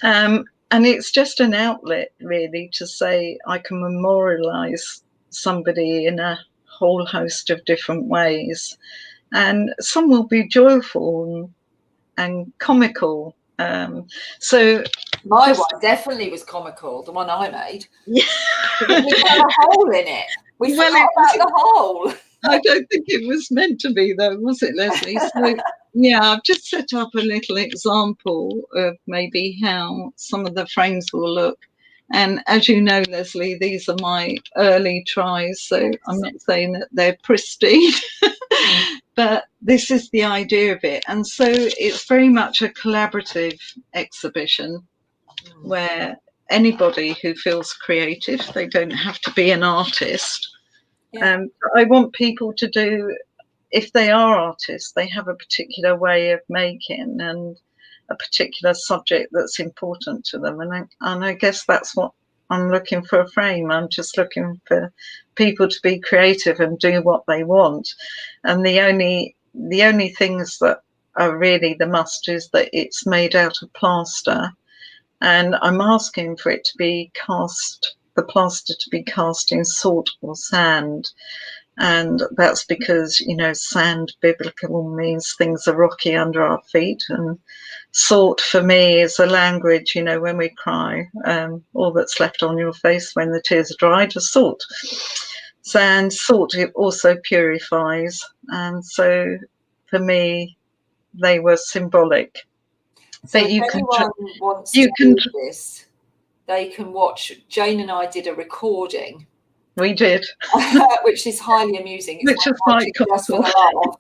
And it's just an outlet, really, to say I can memorialise somebody in a whole host of different ways. And some will be joyful and comical. So my one definitely was comical, the one I made. Yeah. We had a hole in it. We forgot about the hole. I don't think it was meant to be, though, was it, Leslie? So, yeah, I've just set up a little example of maybe how some of the frames will look. And as you know, Leslie, these are my early tries, so I'm not saying that they're pristine, but this is the idea of it. And so it's very much a collaborative exhibition where anybody who feels creative, they don't have to be an artist. I want people to do, if they are artists, they have a particular way of making and a particular subject that's important to them. And I guess that's what I'm looking for a frame. I'm just looking for people to be creative and do what they want. And the only things that are really the must is that it's made out of plaster, and I'm asking for it to be cast, the plaster to be cast in salt or sand. And that's because, you know, sand biblical means things are rocky under our feet, and salt for me is a language, you know, when we cry, all that's left on your face when the tears are dried is salt. And salt, it also purifies. And so for me, they were symbolic. So But if you anyone wants you to can, do this, they can watch. Jane and I did a recording, we did, which is highly amusing. It's which worth is quite watching just for cool.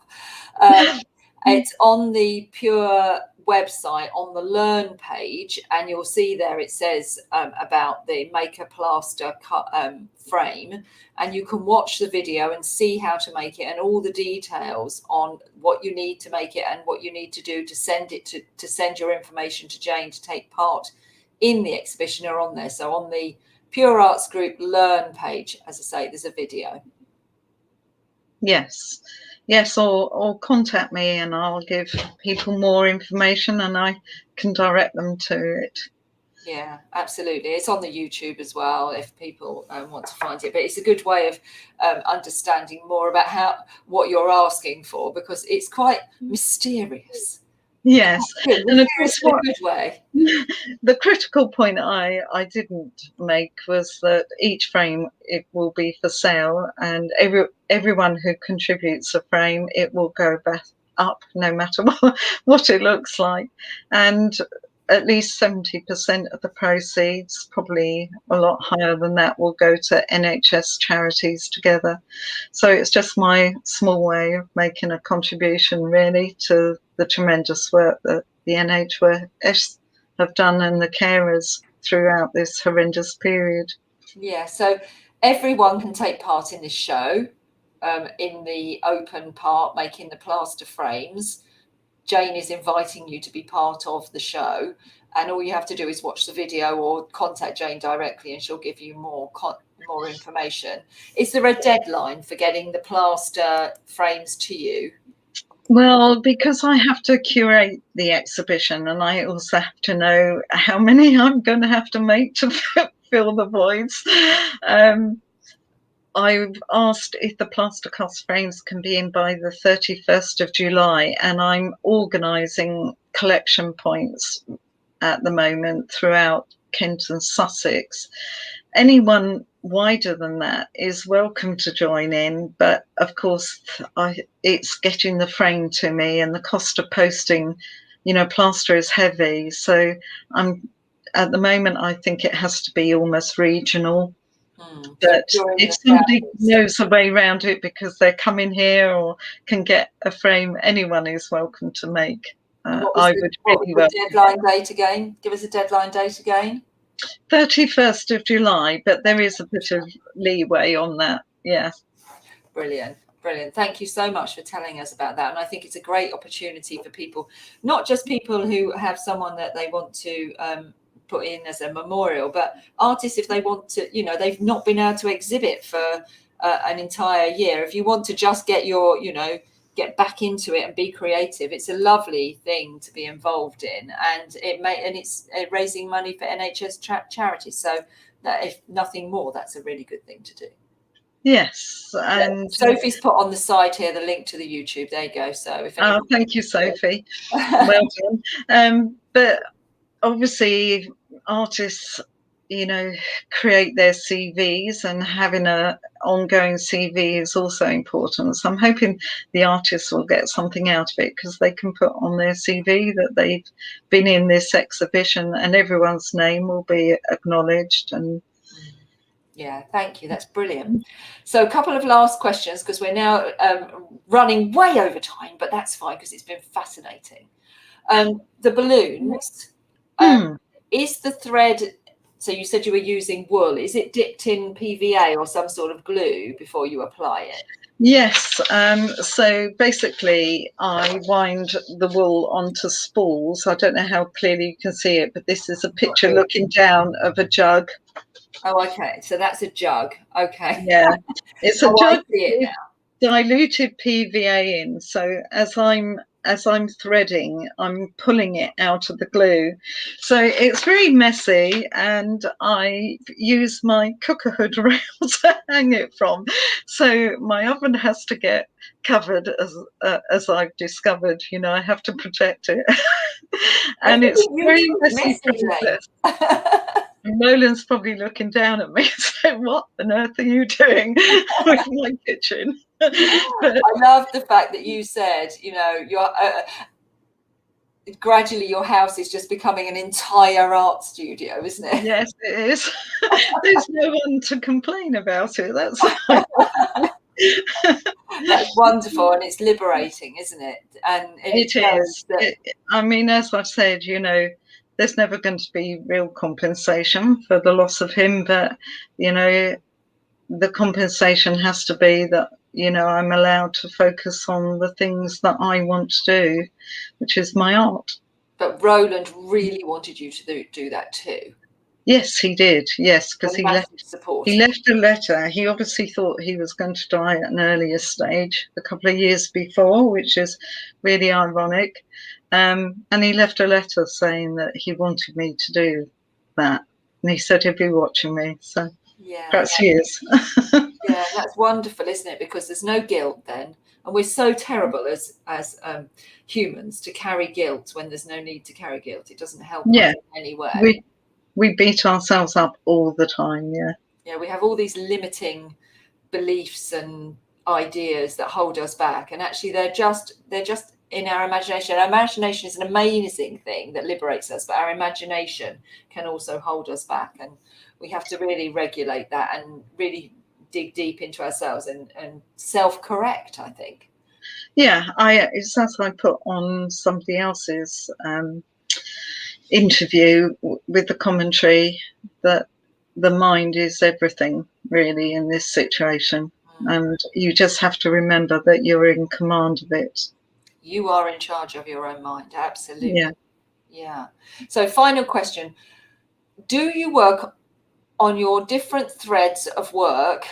the laugh. It's on the Pure website on the Learn page, and you'll see there it says about the Make a Plaster frame, and you can watch the video and see how to make it and all the details on what you need to make it and what you need to do to send it to send your information to Jane to take part in the exhibition are on there. So on the Pure Arts Group Learn page, as I say, there's a video. Yes, or contact me and I'll give people more information and I can direct them to it. Yeah, absolutely. It's on the YouTube as well if people want to find it. But it's a good way of understanding more about what you're asking for, because it's quite mysterious. Yes, and of course, In a good way. The critical point I didn't make was that each frame, it will be for sale, and everyone who contributes a frame, it will go back up no matter what it looks like, and at least 70% of the proceeds, probably a lot higher than that, will go to NHS charities together. So it's just my small way of making a contribution, really, to the tremendous work that the NHS have done and the carers throughout this horrendous period. Yeah, so everyone can take part in this show, in the open part, making the plaster frames. Jane is inviting you to be part of the show, and all you have to do is watch the video or contact Jane directly and she'll give you more information. Is there a deadline for getting the plaster frames to you? Well, because I have to curate the exhibition and I also have to know how many I'm going to have to make to fill the voids. I've asked if the plaster cast frames can be in by the 31st of July, and I'm organising collection points at the moment throughout Kent and Sussex. Anyone wider than that is welcome to join in, but of course it's getting the frame to me, and the cost of posting, you know, plaster is heavy. So at the moment, I think it has to be almost regional. But if somebody knows a way around it because they're coming here or can get a frame, anyone is welcome to make. What was the deadline date again? Give us a deadline date again. 31st of July, but there is a bit of leeway on that. Yeah. Brilliant. Brilliant. Thank you so much for telling us about that. And I think it's a great opportunity for people, not just people who have someone that they want to put in as a memorial, but artists, if they want to, you know, they've not been able to exhibit for an entire year. If you want to just get your, you know, get back into it and be creative, it's a lovely thing to be involved in, and it's raising money for NHS charities. So that, if nothing more, that's a really good thing to do. Yes, and Sophie's put on the side here the link to the YouTube. There you go. So if thank you, Sophie. Well done. But obviously, artists, you know, create their CVs, and having a ongoing CV is also important. So I'm hoping the artists will get something out of it, because they can put on their CV that they've been in this exhibition, and everyone's name will be acknowledged. And yeah, thank you. That's brilliant. So a couple of last questions, because we're now running way over time, but that's fine because it's been fascinating. The balloons, is the thread, so you said you were using wool, is it dipped in PVA or some sort of glue before you apply it? Yes, so basically I wind the wool onto spools. I don't know how clearly you can see it, but this is a picture looking down of a jug. Oh, okay. So that's a jug. Okay. Yeah, it's a Oh, I jug see it with now. diluted PVA in. So as I'm threading, I'm pulling it out of the glue. So it's very messy, and I use my cooker hood rail to hang it from. So my oven has to get covered, as I've discovered. You know, I have to protect it, It's and a it's a bit very useful to messy messy, Jane. process. Nolan's probably looking down at me saying, "What on earth are you doing with my kitchen?" But I love the fact that you said, you know, you're gradually your house is just becoming an entire art studio, isn't it? yes, it is. There's no one to complain about it. That's That's wonderful, and it's liberating, isn't it? And it it shows is. that. I mean, as I've said, you know, there's never going to be real compensation for the loss of him, but you know, the compensation has to be that, you know, I'm allowed to focus on the things that I want to do, which is my art. But Roland really wanted you to do that too. Yes, he did. Yes, because A massive he supporter. left a letter. He obviously thought he was going to die at an earlier stage a couple of years before, which is really ironic. And he left a letter saying that he wanted me to do that. And he said he'd be watching me. So Yeah, perhaps he is. yeah, that's wonderful, isn't it? Because there's no guilt then, and we're so terrible as humans to carry guilt when there's no need to carry guilt. It doesn't help us Yeah, in any way. we beat ourselves up all the time. Yeah. Yeah, we have all these limiting beliefs and ideas that hold us back, and actually they're just in our imagination. Our imagination is an amazing thing that liberates us, but our imagination can also hold us back, and we have to really regulate that and really dig deep into ourselves and self-correct, I think. Yeah, it's as I put on somebody else's interview with the commentary that the mind is everything really in this situation, and you just have to remember that you're in command of it. You are in charge of your own mind, absolutely. Yeah. Yeah. So final question, do you work on your different threads of work,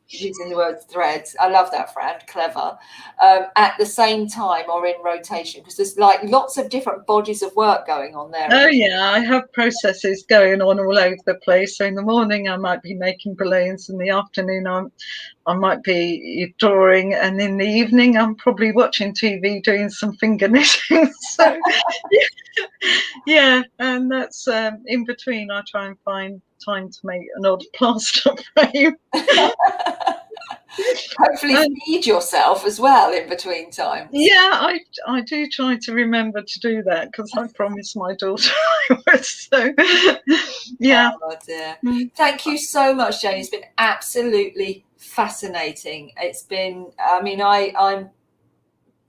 using the word threads, I love that, Fran, clever, at the same time or in rotation? Because there's like lots of different bodies of work going on there. Oh yeah, I have processes going on all over the place. So in the morning I might be making balloons, in the afternoon I might be drawing, and in the evening I'm probably watching TV doing some finger knitting. So yeah, and that's in between I try and find time to make an odd plaster frame. Hopefully And feed yourself as well in between times. yeah, I do try to remember to do that because I promised my daughter I would. So yeah. Oh dear. Thank you so much, Jane. It's been absolutely fascinating. It's been, I mean, I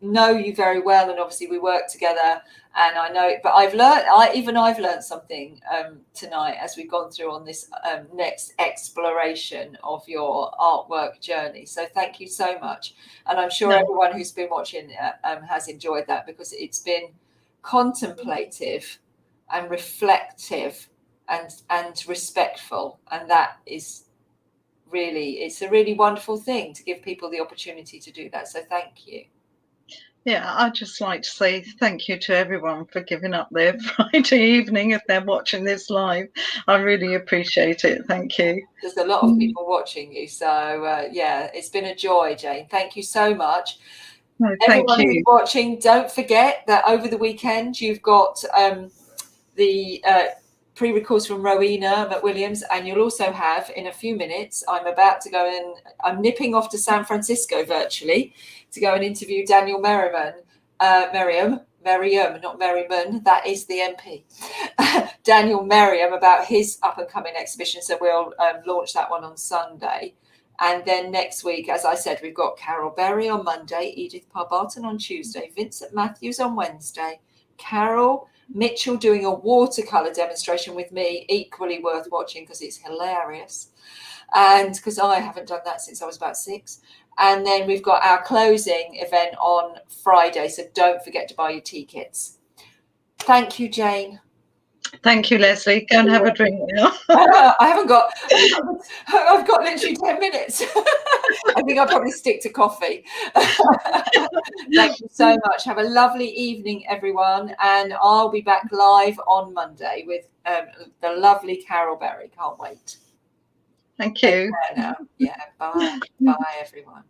know you very well, and obviously we work together, and I know, but I've learned something tonight as we've gone through on this next exploration of your artwork journey. So thank you so much, and I'm sure No. everyone who's been watching has enjoyed that, because it's been contemplative and reflective and respectful, and that is really, it's a really wonderful thing to give people the opportunity to do that. So thank you. Yeah, I'd just like to say thank you to everyone for giving up their Friday evening if they're watching this live. I really appreciate it. Thank you. There's a lot of people watching you. So yeah, it's been a joy, Jane. Thank you so much. No, thank Everyone who's you. watching, don't forget that over the weekend you've got the pre-records from Rowena McWilliams, and you'll also have, in a few minutes, I'm nipping off to San Francisco virtually to go and interview Daniel Merriam, not Merriman, that is the MP. Daniel Merriam, about his up-and-coming exhibition. So we'll launch that one on Sunday. And then next week, as I said, we've got Carol Berry on Monday, Edith Parr-Barton on Tuesday, Vincent Matthews on Wednesday, Carol Mitchell doing a watercolour demonstration with me, equally worth watching because it's hilarious. and because I haven't done that since I was about 6. And then we've got our closing event on Friday, so don't forget to buy your tea kits. Thank you, Jane. Thank you, Leslie. Go and have a drink now. I haven't got. I've got literally 10 minutes. I think I'll probably stick to coffee. Thank you so much. Have a lovely evening, everyone, and I'll be back live on Monday with the lovely Carol Berry. Can't wait. Thank you. Now. Yeah. Bye. Bye, everyone.